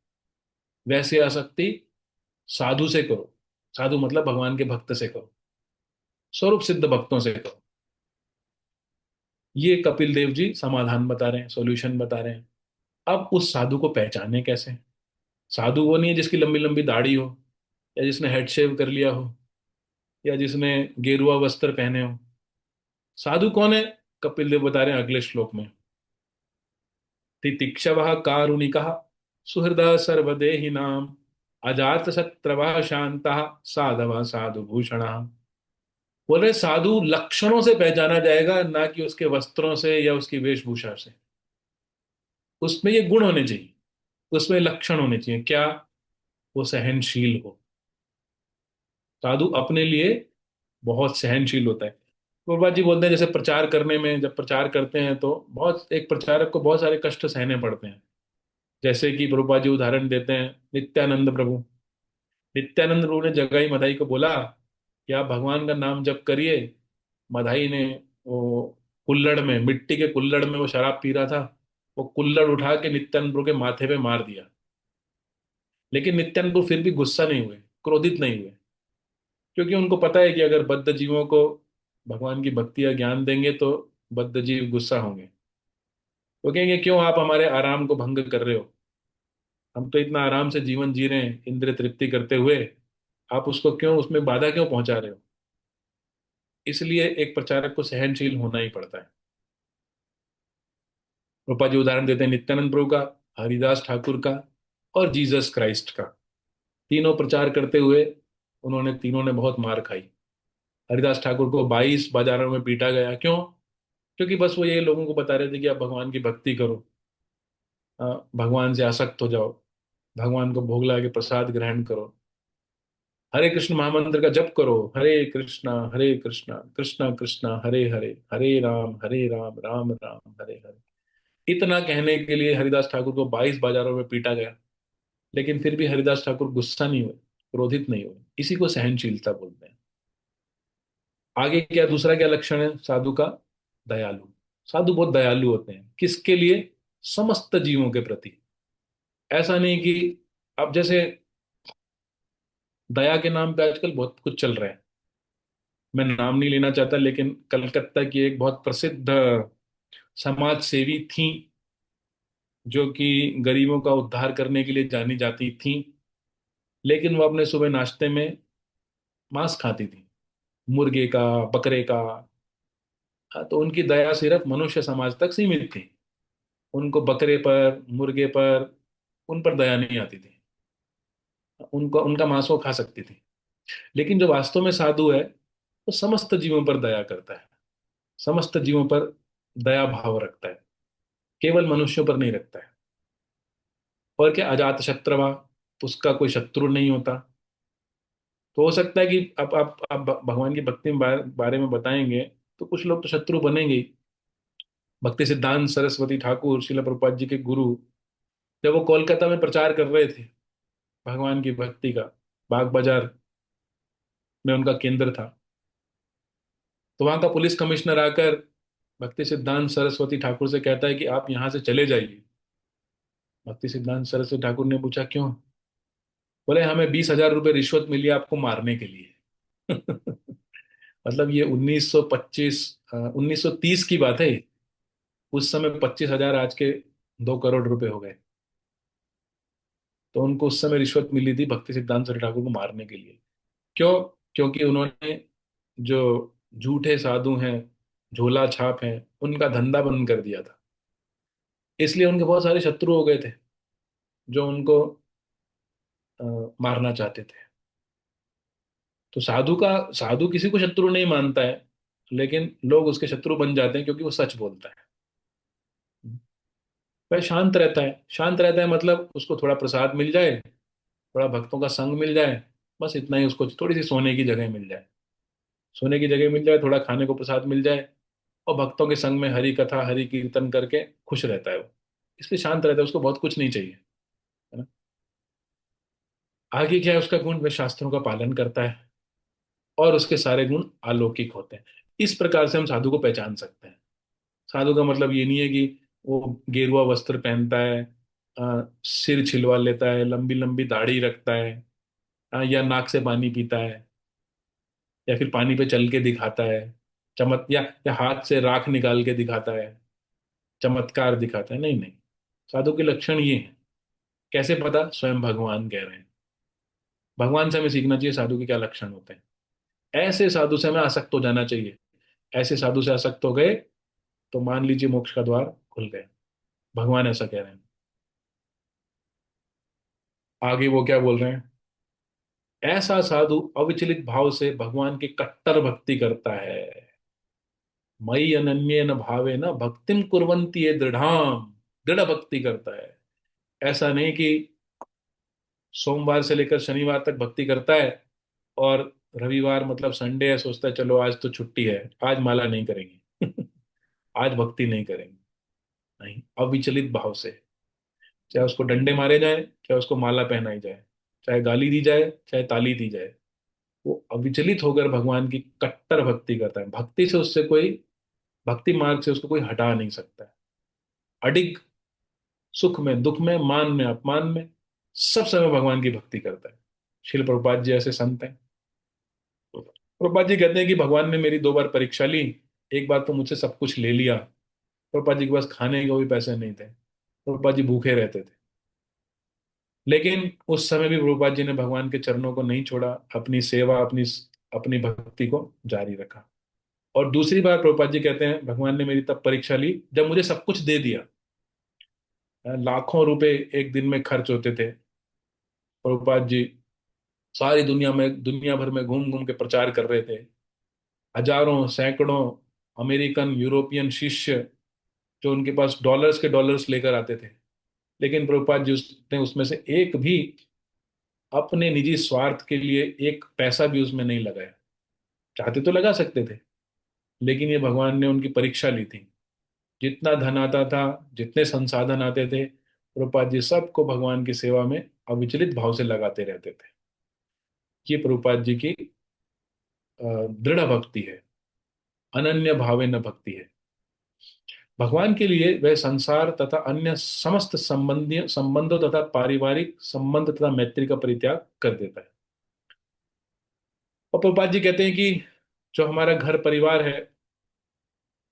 वैसे आसक्ति साधु से करो। साधु मतलब भगवान के भक्त से करो, स्वरूप सिद्ध भक्तों से करो। ये कपिल देव जी समाधान बता रहे हैं, सॉल्यूशन बता रहे हैं। अब उस साधु को पहचाने कैसे? साधु वो नहीं है जिसकी लंबी लंबी दाढ़ी हो, या जिसने हेड शेव कर लिया हो, या जिसने गेरुआ वस्त्र पहने हो। साधु कौन है? कपिल देव बता रहे हैं अगले श्लोक में। तितिक्षवः कारुणिकः सुहृदः सर्वदेहिनां अजात शत्रवः शान्तः साधवः साधुभूषणः। बोल रहे साधु लक्षणों से पहचाना जाएगा, ना कि उसके वस्त्रों से या उसकी वेशभूषा से। उसमें ये गुण होने चाहिए, उसमें लक्षण होने चाहिए। क्या? वो सहनशील हो। साधु अपने लिए बहुत सहनशील होता है। गुरुबाज जी बोलते हैं जैसे प्रचार करने में, जब प्रचार करते हैं तो बहुत, एक प्रचारक को बहुत सारे कष्ट सहने पड़ते हैं। जैसे कि प्रभुपाद जी उदाहरण देते हैं, नित्यानंद प्रभु। नित्यानंद प्रभु ने जगाई मधाई को बोला कि आप भगवान का नाम जप करिए। मधाई ने वो कुल्हड़ में, मिट्टी के कुल्हड़ में वो शराब पी रहा था, वो कुल्हड़ उठा के नित्यानंद प्रभु के माथे पे मार दिया। लेकिन नित्यानंद प्रभु फिर भी गुस्सा नहीं हुए, क्रोधित नहीं हुए, क्योंकि उनको पता है कि अगर बद्ध जीवों को भगवान की भक्ति या ज्ञान देंगे तो बद्ध जीव गुस्सा होंगे। वो कहेंगे क्यों आप हमारे आराम को भंग कर रहे हो? हम तो इतना आराम से जीवन जी रहे हैं इंद्रिय तृप्ति करते हुए, आप उसको क्यों, उसमें बाधा क्यों पहुंचा रहे हो? इसलिए एक प्रचारक को सहनशील होना ही पड़ता है। रूपा जी उदाहरण देते हैं नित्यानंद प्रभु का, हरिदास ठाकुर का, और जीसस क्राइस्ट का। तीनों प्रचार करते हुए उन्होंने, तीनों ने बहुत मार खाई। हरिदास ठाकुर को 22 बाजारों में पीटा गया। क्यों? क्योंकि बस वो ये लोगों को बता रहे थे कि आप भगवान की भक्ति करो, भगवान से आसक्त हो जाओ, भगवान को भोग लगा के प्रसाद ग्रहण करो, हरे कृष्ण महामंत्र का जप करो, हरे कृष्णा कृष्णा कृष्णा हरे हरे, हरे राम राम राम हरे हरे। इतना कहने के लिए हरिदास ठाकुर को 22 बाजारों में पीटा गया। लेकिन फिर भी हरिदास ठाकुर गुस्सा नहीं हुए, क्रोधित नहीं हुए। इसी को सहनशीलता बोलते हैं। आगे क्या, दूसरा क्या लक्षण है साधु का? दयालु। साधु बहुत दयालु होते हैं। किसके लिए? समस्त जीवों के प्रति। ऐसा नहीं कि, अब जैसे दया के नाम पे आजकल बहुत कुछ चल रहा है। मैं नाम नहीं लेना चाहता, लेकिन कलकत्ता की एक बहुत प्रसिद्ध समाज सेवी थी, जो कि गरीबों का उद्धार करने के लिए जानी जाती थी। लेकिन वो अपने सुबह नाश्ते में मांस खाती थी, मुर्गे का, बकरे का। हाँ, तो उनकी दया सिर्फ मनुष्य समाज तक सीमित थी। उनको बकरे पर, मुर्गे पर, उन पर दया नहीं आती थी। उनको, उनका मांस वो खा सकती थी। लेकिन जो वास्तव में साधु है, वो समस्त जीवों पर दया करता है, समस्त जीवों पर दया भाव रखता है, केवल मनुष्यों पर नहीं रखता है। और क्या, अजात शत्रवा, उसका कोई शत्रु नहीं होता। तो हो सकता है कि अब आप भगवान की भक्ति में बारे में बताएंगे तो कुछ लोग तो शत्रु बनेंगे ही। भक्ति सिद्धांत सरस्वती ठाकुर शिला प्रभुपाद जी के गुरु, जब वो कोलकाता में प्रचार कर रहे थे भगवान की भक्ति का, बाग बाजार में उनका केंद्र था, तो वहां का पुलिस कमिश्नर आकर भक्ति सिद्धांत सरस्वती ठाकुर से कहता है कि आप यहाँ से चले जाइए। भक्ति सिद्धांत सरस्वती ठाकुर ने पूछा क्यों? बोले हमें 20,000 रुपये रिश्वत मिली आपको मारने के लिए। मतलब ये 1925, 1930 की बात है। उस समय 25,000 आज के 2 करोड़ रुपए हो गए। तो उनको उस समय रिश्वत मिली थी भक्ति सिद्धांत सरस्वती ठाकुर को मारने के लिए। क्यों? क्योंकि उन्होंने, जो झूठे साधु हैं, झोला छाप हैं, उनका धंधा बंद कर दिया था। इसलिए उनके बहुत सारे शत्रु हो गए थे, जो उनको अ, मारना चाहते थे। तो साधु किसी को शत्रु नहीं मानता है, लेकिन लोग उसके शत्रु बन जाते हैं क्योंकि वो सच बोलता है। वह शांत रहता है, शांत रहता है मतलब उसको थोड़ा प्रसाद मिल जाए, थोड़ा भक्तों का संग मिल जाए, बस इतना ही। उसको थोड़ी सी सोने की जगह मिल जाए, सोने की जगह मिल जाए, थोड़ा खाने को प्रसाद मिल जाए, और भक्तों के संग में हरि कथा हरि कीर्तन करके खुश रहता है वो। इसलिए शांत रहता है, उसको बहुत कुछ नहीं चाहिए, है ना। आगे क्या है उसका गुण? वह शास्त्रों का पालन करता है, और उसके सारे गुण अलौकिक होते हैं। इस प्रकार से हम साधु को पहचान सकते हैं। साधु का मतलब ये नहीं है कि वो गेरुआ वस्त्र पहनता है, सिर छिलवा लेता है, लंबी लंबी दाढ़ी रखता है, या नाक से पानी पीता है, या फिर पानी पे चल के दिखाता है, या हाथ से राख निकाल के दिखाता है, चमत्कार दिखाता है। नहीं नहीं, साधु के लक्षण ये हैं। कैसे पता? स्वयं भगवान कह रहे हैं। भगवान से हमें सीखना चाहिए साधु के क्या लक्षण होते हैं। ऐसे साधु से हमें आसक्त हो जाना चाहिए। ऐसे साधु से आसक्त हो गए तो मान लीजिए मोक्ष का द्वार खुल गया। भगवान ऐसा कह रहे हैं। आगे वो क्या बोल रहे हैं? ऐसा साधु अविचलित भाव से भगवान की कट्टर भक्ति करता है। मई अनन्येन भावेन भक्तिम कुर्वन्ति ये दृढ़ाम। दृढ़ भक्ति करता है। ऐसा नहीं कि सोमवार से लेकर शनिवार तक भक्ति करता है और रविवार मतलब संडे है, सोचता है चलो आज तो छुट्टी है, आज माला नहीं करेंगे। आज भक्ति नहीं करेंगे। नहीं, अविचलित भाव से। चाहे उसको डंडे मारे जाए, चाहे उसको माला पहनाई जाए, चाहे गाली दी जाए, चाहे ताली दी जाए, वो अविचलित होकर भगवान की कट्टर भक्ति करता है। भक्ति से उससे कोई, भक्ति मार्ग से उसको कोई हटा नहीं सकता है। अडिग, सुख में दुख में मान में अपमान में सब समय भगवान की भक्ति करता है। श्रील प्रभुपाद जी ऐसे संत हैं। प्रभुपाद जी कहते हैं कि भगवान ने मेरी 2 बार परीक्षा ली। एक बार तो मुझसे सब कुछ ले लिया। प्रभुपाद जी के पास खाने के भी पैसे नहीं थे, प्रभुपाद जी भूखे रहते थे। लेकिन उस समय भी प्रभुपाद जी ने भगवान के चरणों को नहीं छोड़ा, अपनी सेवा, अपनी अपनी भक्ति को जारी रखा। और दूसरी बार प्रभुपाद जी कहते हैं भगवान ने मेरी तब परीक्षा ली जब मुझे सब कुछ दे दिया। लाखों रुपए एक दिन में खर्च होते थे। प्रभुपाद जी सारी दुनिया में, दुनिया भर में घूम घूम के प्रचार कर रहे थे। हजारों सैकड़ों अमेरिकन यूरोपियन शिष्य जो उनके पास डॉलर्स के डॉलर्स लेकर आते थे। लेकिन प्रभुपाद जी ने उसमें से एक भी अपने निजी स्वार्थ के लिए एक पैसा भी उसमें नहीं लगाया। चाहते तो लगा सकते थे, लेकिन ये भगवान ने उनकी परीक्षा ली थी। जितना धन आता था, जितने संसाधन आते थे, प्रभुपाद जी सबको भगवान की सेवा में अविचलित भाव से लगाते रहते थे। ये प्रभुपाद जी की दृढ़ भक्ति है, अनन्य भावेन भक्ति है। भगवान के लिए वह संसार तथा अन्य समस्त संबंधी संबंधों तथा पारिवारिक संबंध तथा मैत्री का परित्याग कर देता है। और प्रभुपाद जी कहते हैं कि जो हमारा घर परिवार है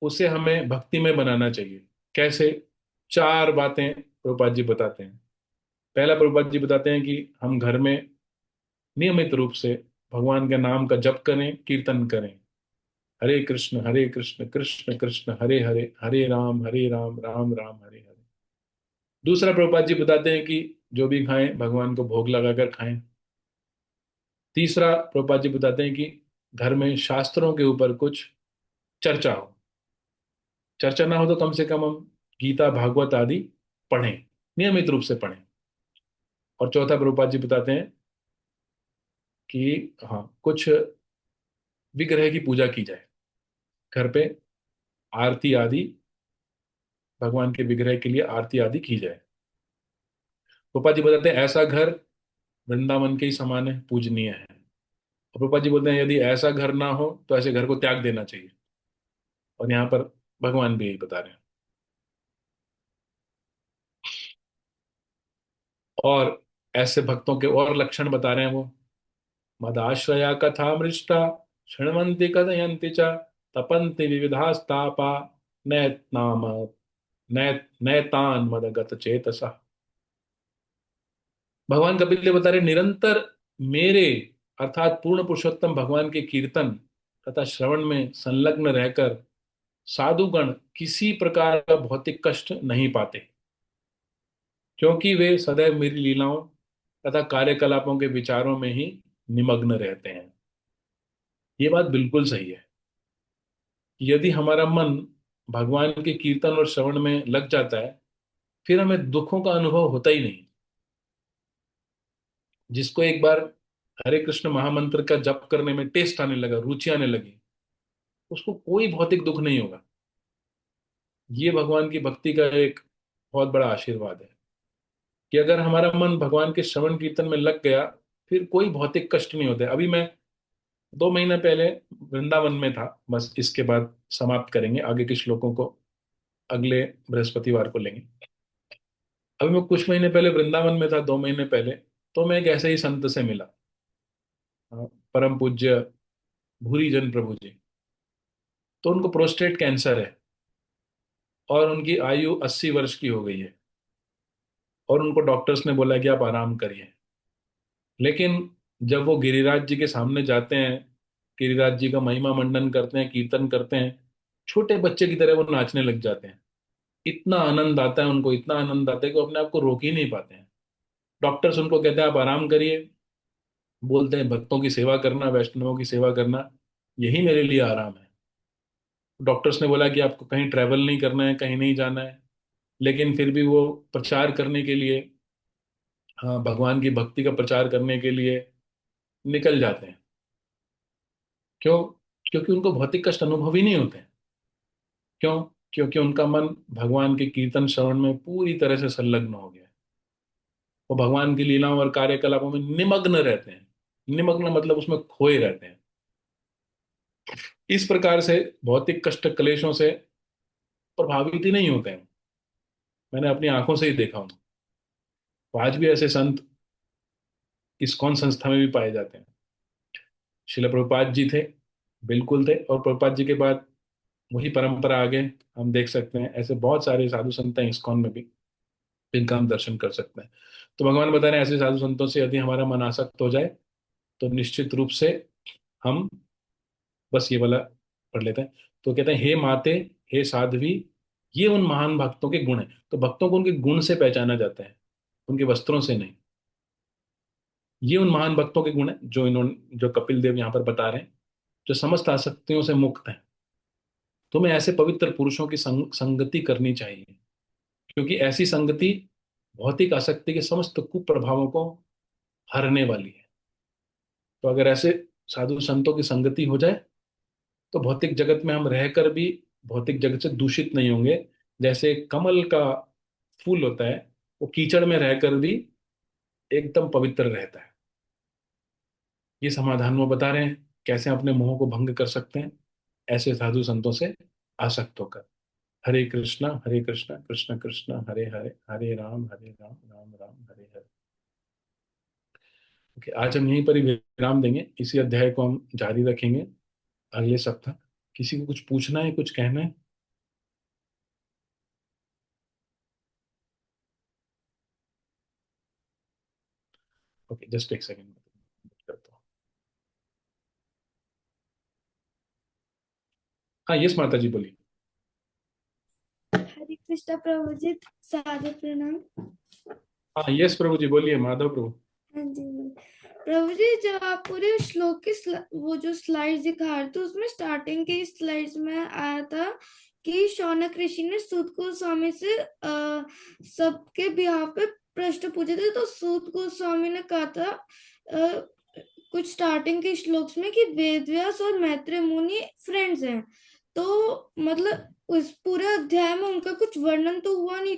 उसे हमें भक्ति में बनाना चाहिए। कैसे? 4 बातें प्रभुपाद जी बताते हैं। पहला, प्रभुपाद जी बताते हैं कि हम घर में नियमित रूप से भगवान के नाम का जप करें, कीर्तन करें। हरे कृष्ण कृष्ण कृष्ण हरे हरे, हरे राम राम राम हरे हरे। दूसरा, प्रभुपाद जी बताते हैं कि जो भी खाएं भगवान को भोग लगाकर खाएं। तीसरा, प्रभुपाद जी बताते हैं कि घर में शास्त्रों के ऊपर कुछ चर्चा हो। चर्चा ना हो तो कम से कम हम गीता भागवत आदि पढ़ें, नियमित रूप से पढ़ें। और चौथा, प्रभुपाद जी बताते हैं कि हाँ, कुछ विग्रह की पूजा की जाए घर पे, आरती आदि, भगवान के विग्रह के लिए आरती आदि की जाए। प्रभुपाद जी बताते हैं ऐसा घर वृंदावन के ही समान है, पूजनीय है। और प्रभुपाद जी बोलते हैं यदि ऐसा घर ना हो तो ऐसे घर को त्याग देना चाहिए। और यहाँ पर भगवान भी यही बता रहे हैं। और ऐसे भक्तों के और लक्षण बता रहे हैं वो। मदाश्रया कथा मृष्टा शृण्वन्ति कथयन्ति च तपन्ति विविधास्तापा नैतनाम नैतान मदगत चेतसा। भगवान कपिल देव बता रहे निरंतर मेरे अर्थात पूर्ण पुरुषोत्तम भगवान के कीर्तन तथा श्रवण में संलग्न रहकर साधुगण किसी प्रकार का भौतिक कष्ट नहीं पाते, क्योंकि वे सदैव मेरी लीलाओं तथा कार्यकलापों के विचारों में ही निमग्न रहते हैं। ये बात बिल्कुल सही है। यदि हमारा मन भगवान के कीर्तन और श्रवण में लग जाता है, फिर हमें दुखों का अनुभव होता ही नहीं। जिसको एक बार हरे कृष्ण महामंत्र का जप करने में टेस्ट आने लगा, रुचि आने लगी, उसको कोई भौतिक दुख नहीं होगा। ये भगवान की भक्ति का एक बहुत बड़ा आशीर्वाद है कि अगर हमारा मन भगवान के श्रवण कीर्तन में लग गया, फिर कोई भौतिक कष्ट नहीं होता है। अभी मैं 2 महीने पहले वृंदावन में था। बस इसके बाद समाप्त करेंगे, आगे के श्लोकों को अगले बृहस्पतिवार को लेंगे। अभी मैं कुछ महीने पहले वृंदावन में था, 2 महीने पहले। तो मैं एक ऐसे ही संत से मिला। परम पूज्य भूरी जन प्रभु जी। तो उनको प्रोस्टेट कैंसर है और उनकी आयु 80 वर्ष की हो गई है, और उनको डॉक्टर्स ने बोला कि आप आराम करिए। लेकिन जब वो गिरिराज जी के सामने जाते हैं, गिरिराज जी का महिमा मंडन करते हैं, कीर्तन करते हैं, छोटे बच्चे की तरह वो नाचने लग जाते हैं। इतना आनंद आता है उनको, इतना आनंद आता है कि वो अपने आप को रोक ही नहीं पाते हैं। डॉक्टर्स उनको कहते हैं आप आराम करिए, बोलते हैं भक्तों की सेवा करना, वैष्णवों की सेवा करना, यही मेरे लिए आराम है। डॉक्टर्स ने बोला कि आपको कहीं ट्रैवल नहीं करना है, कहीं नहीं जाना है, लेकिन फिर भी वो प्रचार करने के लिए, हाँ, भगवान की भक्ति का प्रचार करने के लिए निकल जाते हैं। क्यों? क्योंकि उनको भौतिक कष्ट अनुभव ही नहीं होते हैं। क्यों? क्योंकि उनका मन भगवान के कीर्तन श्रवण में पूरी तरह से संलग्न हो गया है। वो भगवान की लीलाओं और कार्यकलापों में निमग्न रहते हैं। निमग्न मतलब उसमें खोए रहते हैं। इस प्रकार से भौतिक कष्ट क्लेशों से प्रभावित ही नहीं होते हैं। मैंने अपनी आंखों से ही देखा हूं। तो आज भी ऐसे संत इस्कॉन संस्था में भी पाए जाते हैं। शिला प्रभुपाद जी थे, बिल्कुल थे, और प्रभुपाद जी के बाद वही परंपरा आगे हम देख सकते हैं। ऐसे बहुत सारे साधु संत हैं इस्कॉन में भी, जिनका हम दर्शन कर सकते हैं। तो भगवान बता रहे हैं ऐसे साधु संतों से यदि हमारा मन आसक्त हो जाए, तो निश्चित रूप से हम, बस ये वाला पढ़ लेते हैं। तो कहते हैं हे माते, हे साध्वी, ये उन महान भक्तों के गुण हैं। तो भक्तों को उनके गुण से पहचाना जाता है, उनके वस्त्रों से नहीं। ये उन महान भक्तों के गुण हैं जो इन्होंने, जो कपिल देव यहाँ पर बता रहे हैं, जो समस्त आसक्तियों से मुक्त हैं। तुम्हें ऐसे पवित्र पुरुषों की संगति करनी चाहिए, क्योंकि ऐसी संगति भौतिक आसक्ति के समस्त कुप्रभावों को हरने वाली है। तो अगर ऐसे साधु संतों की संगति हो जाए, तो भौतिक जगत में हम रहकर भी भौतिक जगत से दूषित नहीं होंगे। जैसे कमल का फूल होता है, वो कीचड़ में रहकर भी एकदम पवित्र रहता है। ये समाधान वो बता रहे हैं, कैसे अपने मोह को भंग कर सकते हैं ऐसे साधु संतों से आसक्त होकर। हरे कृष्णा कृष्ण कृष्ण हरे हरे, हरे राम राम राम हरे हरे। ओके, आज हम यहीं पर ही विराम देंगे। इसी अध्याय को हम जारी रखेंगे अगले सप्ताह। किसी को कुछ पूछना है, कुछ कहना है? ओके, जस्ट एक सेकेंड करता हूँ। हाँ, यस माता जी बोलिए। हरे कृष्णा प्रभु जी, सादर प्रणाम। हाँ, यस प्रभु जी बोलिए, माधव प्रभु। हाँ जी प्रभु जी, जब आप पूरे श्लोक की वो जो स्लाइड्स दिखा रहे थे, उसमें स्टार्टिंग के स्लाइड्स में आया था कि शौनक ऋषि ने सूत गोस्वामी से सबके बिहार पे प्रश्न पूछे थे। तो सूत गोस्वामी ने कहा था कुछ स्टार्टिंग के श्लोक्स में कि वेदव्यास और मैत्रेय मुनि फ्रेंड्स हैं। तो मतलब उस पूरे अध्याय में उनका कुछ वर्णन तो हुआ नहीं,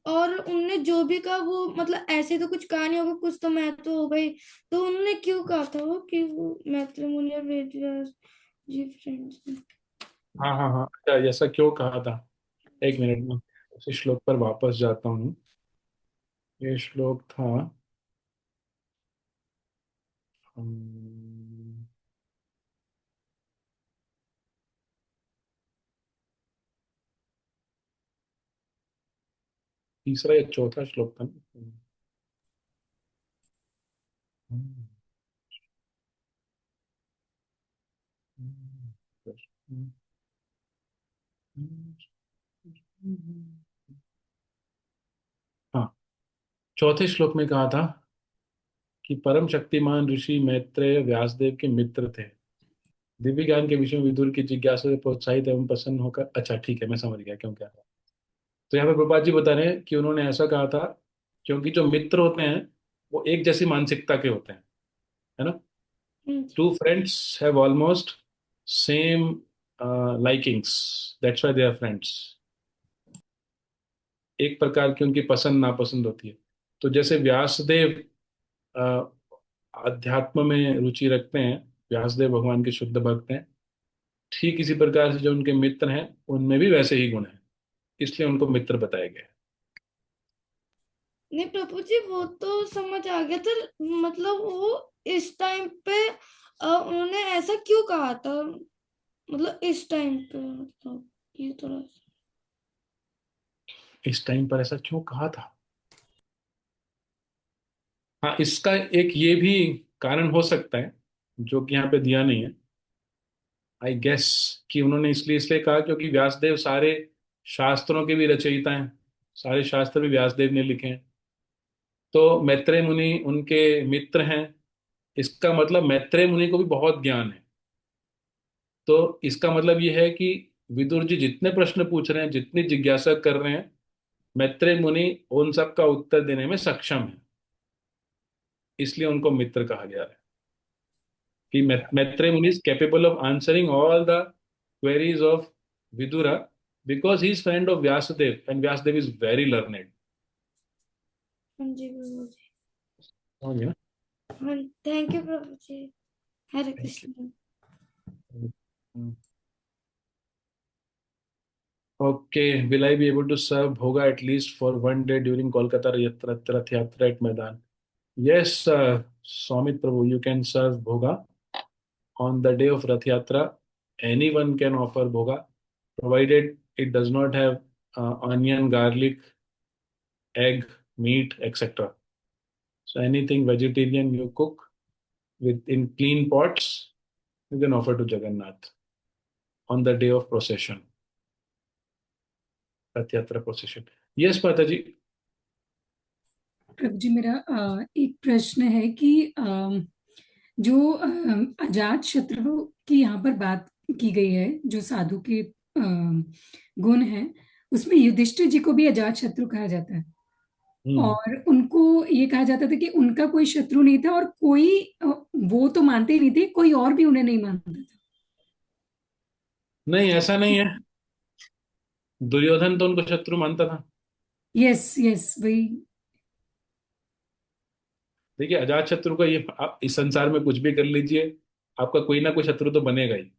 और उनने जो भी कहा वो मतलब ऐसे तो कुछ कहा नहीं होगा, कुछ तो महत्व हो गई। तो उन्होंने क्यों कहा था वो कि वो मैत्रेय मुनि और वेदव्यास जी फ्रेंड्स हैं? हाँ हाँ हाँ, अच्छा, ऐसा क्यों कहा था? एक मिनट में उसी श्लोक पर वापस जाता हूँ। ये श्लोक था, हम्म, तीसरा या चौथा श्लोक था ना? हम्म, हाँ, चौथे श्लोक में कहा था कि परम शक्तिमान ऋषि मैत्रेय व्यासदेव के मित्र थे। दिव्य ज्ञान के विषय में विदुर की जिज्ञासा से प्रोत्साहित एवं प्रसन्न होकर, अच्छा ठीक है, मैं समझ गया क्यों क्या था। तो यहाँ पे प्रभुपाद जी बता रहे हैं कि उन्होंने ऐसा कहा था क्योंकि जो मित्र होते हैं वो एक जैसी मानसिकता के होते हैं, है ना? Two friends have almost same likings, that's why they are friends. एक प्रकार की उनकी पसंद नापसंद होती है। तो जैसे व्यासदेव अ, अध्यात्म में रुचि रखते हैं, व्यासदेव भगवान के शुद्ध भक्त हैं, ठीक इसी प्रकार से जो उनके मित्र हैं उनमें भी वैसे ही गुण हैं, इसलिए उनको मित्र बताया गया है। नहीं प्रभु जी, वो तो समझ आ गया था। मतलब वो इस टाइम पे उन्होंने ऐसा क्यों कहा था, मतलब इस टाइम पे, मतलब ये थोड़ा। इस टाइम पर ऐसा क्यों कहा था? हाँ, इसका एक ये भी कारण हो सकता है जो कि यहाँ पे दिया नहीं है। आई गेस कि उन्होंने इसलिए इसलिए कहा क्योंकि व्यासदेव सारे शास्त्रों के भी रचयिता हैं, सारे शास्त्र भी व्यासदेव ने लिखे हैं। तो मैत्रेय मुनि उनके मित्र हैं, इसका मतलब मैत्रेय मुनि को भी बहुत ज्ञान है। तो इसका मतलब ये है कि विदुर जी जितने प्रश्न पूछ रहे हैं, जितनी जिज्ञासा कर रहे हैं, मैत्रेय मुनि उन सब का उत्तर देने में सक्षम है। इसलिए उनको मित्र कहा गया है कि Maitreya Muni is capable of answering all the queries of Vidura because he is friend of Vyasadeva and Vyasadeva is very learned. हाँ जी प्रभु जी। समझ गए ना? हाँ, थैंक यू प्रभु जी। Hare Thank you. Krishna. Okay, will I be able to serve bhoga at least for one day during Kolkata Rath Yatra at Maidan? Yes, Swamit Prabhu, you can serve bhoga on the day of Rath Yatra. Anyone can offer bhoga, provided it does not have onion, garlic, egg, meat, etc. So anything vegetarian you cook with in clean pots, you can offer to Jagannath on the day of procession, Rath Yatra procession. Yes, Mataji. प्रभु जी, मेरा एक प्रश्न है कि जो अजात शत्रु की यहाँ पर बात की गई है, जो साधु के गुण हैं, उसमें युधिष्ठिर जी को भी अजात शत्रु कहा जाता है। हम्म। और उनको ये कहा जाता था कि उनका कोई शत्रु नहीं था, और कोई वो तो मानते ही नहीं थे, कोई और भी उन्हें नहीं मानता था। नहीं, ऐसा नहीं है। दुर्योधन तो उनको शत्रु मानता था। यस यस, वही। देखिए, अजात शत्रु का ये, आप इस संसार में कुछ भी कर लीजिए, आपका कोई ना कोई शत्रु तो बनेगा ही।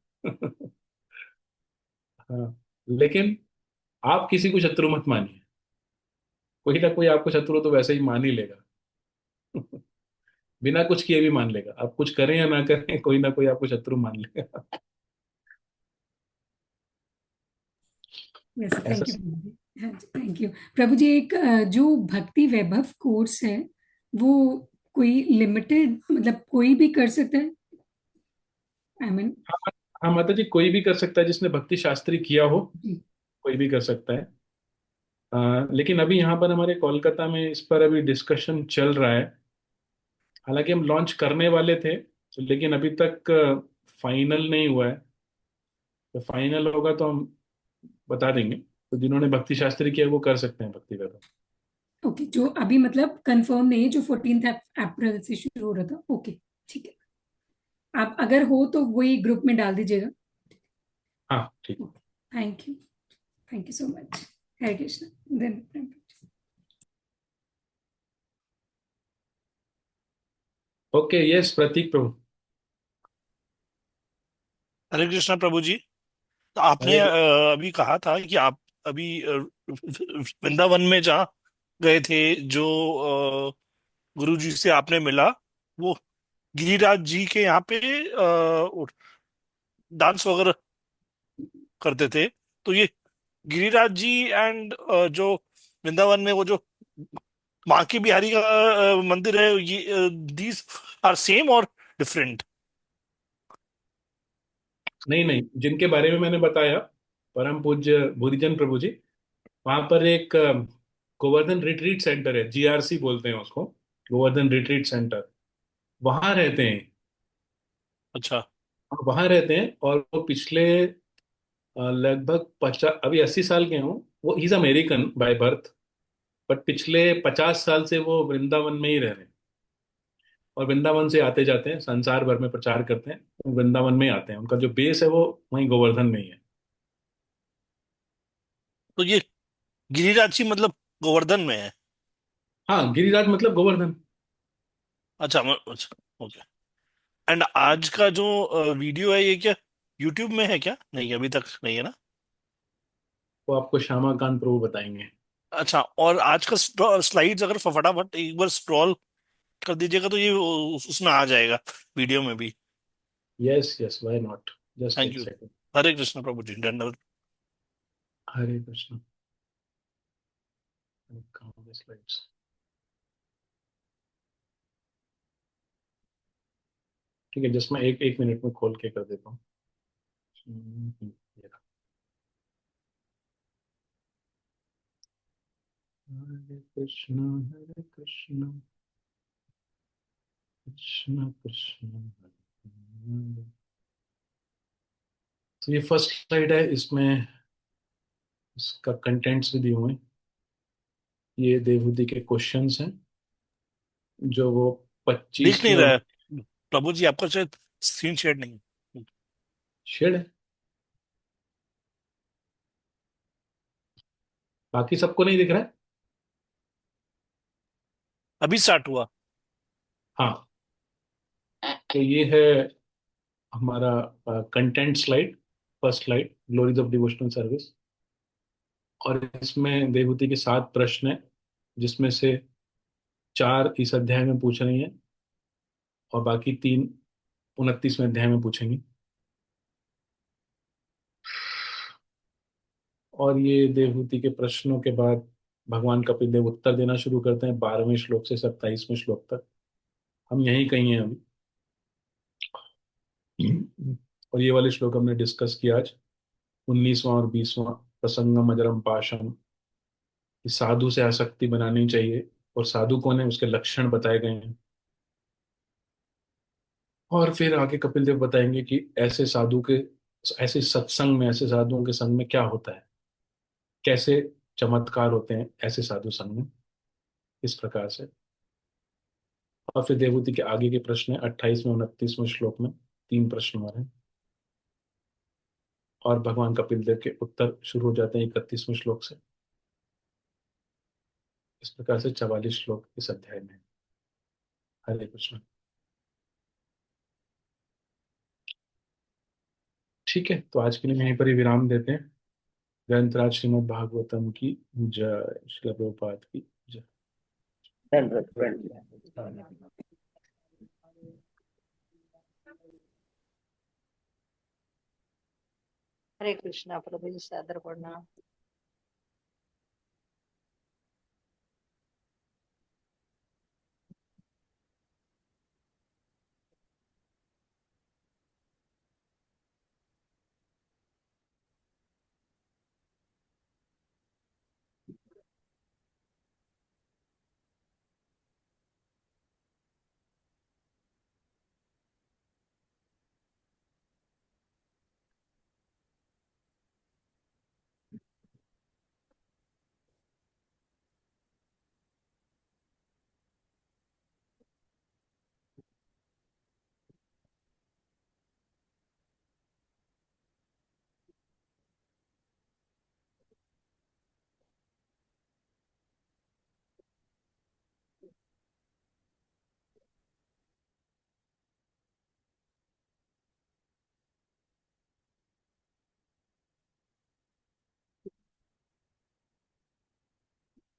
हाँ, लेकिन आप किसी को शत्रु मत मानिए। कोई ना कोई आपको शत्रु तो वैसे ही मान ही लेगा। बिना कुछ किए भी मान लेगा, आप कुछ करें या ना करें, कोई ना कोई आपको शत्रु मान लेगा। यस, ऐसा। थैंक यू प्रभु जी। हाँ जी, थैंक यू प्रभु जी। एक जो भक्ति वैभव कोर्स है, वो कोई लिमिटेड, मतलब कोई भी कर सकता है? I mean. हाँ, हाँ माता जी, कोई भी कर सकता है जिसने भक्ति शास्त्री किया हो, कोई भी कर सकता है। लेकिन अभी यहाँ पर हमारे कोलकाता में इस पर अभी डिस्कशन चल रहा है। हालांकि हम लॉन्च करने वाले थे, लेकिन अभी तक फाइनल नहीं हुआ है। तो फाइनल होगा तो हम बता देंगे। तो जिन्होंने भक्ति शास्त्री किया है, वो कर सकते हैं भक्ति का। ओके, जो अभी मतलब कंफर्म नहीं है, जो 14 अप्रैल से शुरू हो रहा था। ओके, ठीक है। आप अगर हो तो वही ग्रुप में डाल दीजिएगा। हाँ, ठीक। Thank you, thank you so much. Hare Krishna. धन्यवाद। ओके, यस प्रतीक प्रभु। हरे कृष्णा प्रभु जी। तो आपने हरे अभी कहा था कि आप अभी वृंदावन में जहाँ गए थे, जो गुरु जी से आपने मिला, वो गिरिराज जी के यहाँ पे डांस वगैरह करते थे। तो ये गिरिराज जी एंड जो वृंदावन में वो जो बांके बिहारी का मंदिर है, ये दीज आर सेम और डिफरेंट? नहीं नहीं, जिनके बारे में मैंने बताया, परम पूज्य भूरिजन प्रभु जी, वहां पर एक गोवर्धन रिट्रीट सेंटर है, जीआरसी बोलते हैं उसको, गोवर्धन रिट्रीट सेंटर। वहां रहते हैं। अच्छा। वहां रहते हैं और वो पिछले लगभग 50, अभी 80 साल के हों। वो he is American by birth, but पिछले 50 साल से वो वृंदावन में ही रह रहे हैं। और वृंदावन से आते जाते हैं, संसार भर में प्रचार करते हैं, वो वृंदावन में ही आते हैं। उनका जो बेस है वो वहीं गोवर्धन में ही है। तो ये गिरिराज जी मतलब गोवर्धन में है? हाँ, गिरिराज मतलब गोवर्धन। अच्छा, अच्छा, ओके। एंड आज का जो वीडियो है, ये क्या यूट्यूब में है क्या? नहीं, अभी तक नहीं है ना? वो आपको श्यामा कांत प्रभु बताएंगे। अच्छा, और आज का स्लाइड्स अगर फटाफट एक बार स्क्रॉल कर दीजिएगा तो ये उसमें आ जाएगा, वीडियो में भी। Yes, yes, why not? Just thank एक यू। second. हरे कृष्ण प्रभु जी, धन्यवाद। हरे कृष्ण. Count the slides. ठीक है, जस्ट मैं एक एक मिनट में खोल के कर देता हूँ. ये रहा. हरे कृष्ण कृष्ण कृष्ण हरे. तो ये फर्स्ट स्लाइड है, इसमें इसका कंटेंट्स भी दिए हुए हैं. ये देवहूति के क्वेश्चंस हैं जो वो दिख नहीं 25वें रहा और है प्रभु जी, आपका शायद स्क्रीन शेयर नहीं है। शेड है. बाकी सबको नहीं दिख रहा है. अभी स्टार्ट हुआ। हाँ, तो ये है हमारा content slide. First slide, glories of devotional service. और इसमें देवहूति के 7 प्रश्न हैं, जिसमें से 4 इस अध्याय में पूछ रही हैं और बाकी 3 29वें अध्याय में पूछेंगी. और ये देवहूति के प्रश्नों के बाद भगवान कपिल देव उत्तर देना शुरू करते हैं 12वें श्लोक से 27वें श्लोक तक. हम यहीं कहीं हैं अभी. और ये वाले श्लोक हमने डिस्कस किया आज. 19वां और 20वां, प्रसंगम अजरम पाशम, कि साधु से आसक्ति बनानी चाहिए और साधु कौन है उसके लक्षण बताए गए हैं. और फिर आगे कपिल देव बताएंगे कि ऐसे साधु के, ऐसे सत्संग में, ऐसे साधुओं के संग में क्या होता है, कैसे चमत्कार होते हैं ऐसे साधु संग में, इस प्रकार से. और फिर देवहूति के आगे के प्रश्न है 28वें 29वें श्लोक में. 3 प्रश्न और हैं. और भगवान कपिल देव के उत्तर शुरू हो जाते हैं 31वें श्लोक से. इस प्रकार से 44 श्लोक इस अध्याय में हैं. हरे कृष्ण. ठीक है, तो आज के लिए यहीं पर ही विराम देते हैं. ग्रंथराज श्रीमद् भागवतम की जय. श्रील प्रभुपाद की जय. हरे कृष्णा प्रभु जी, सादर प्रणाम।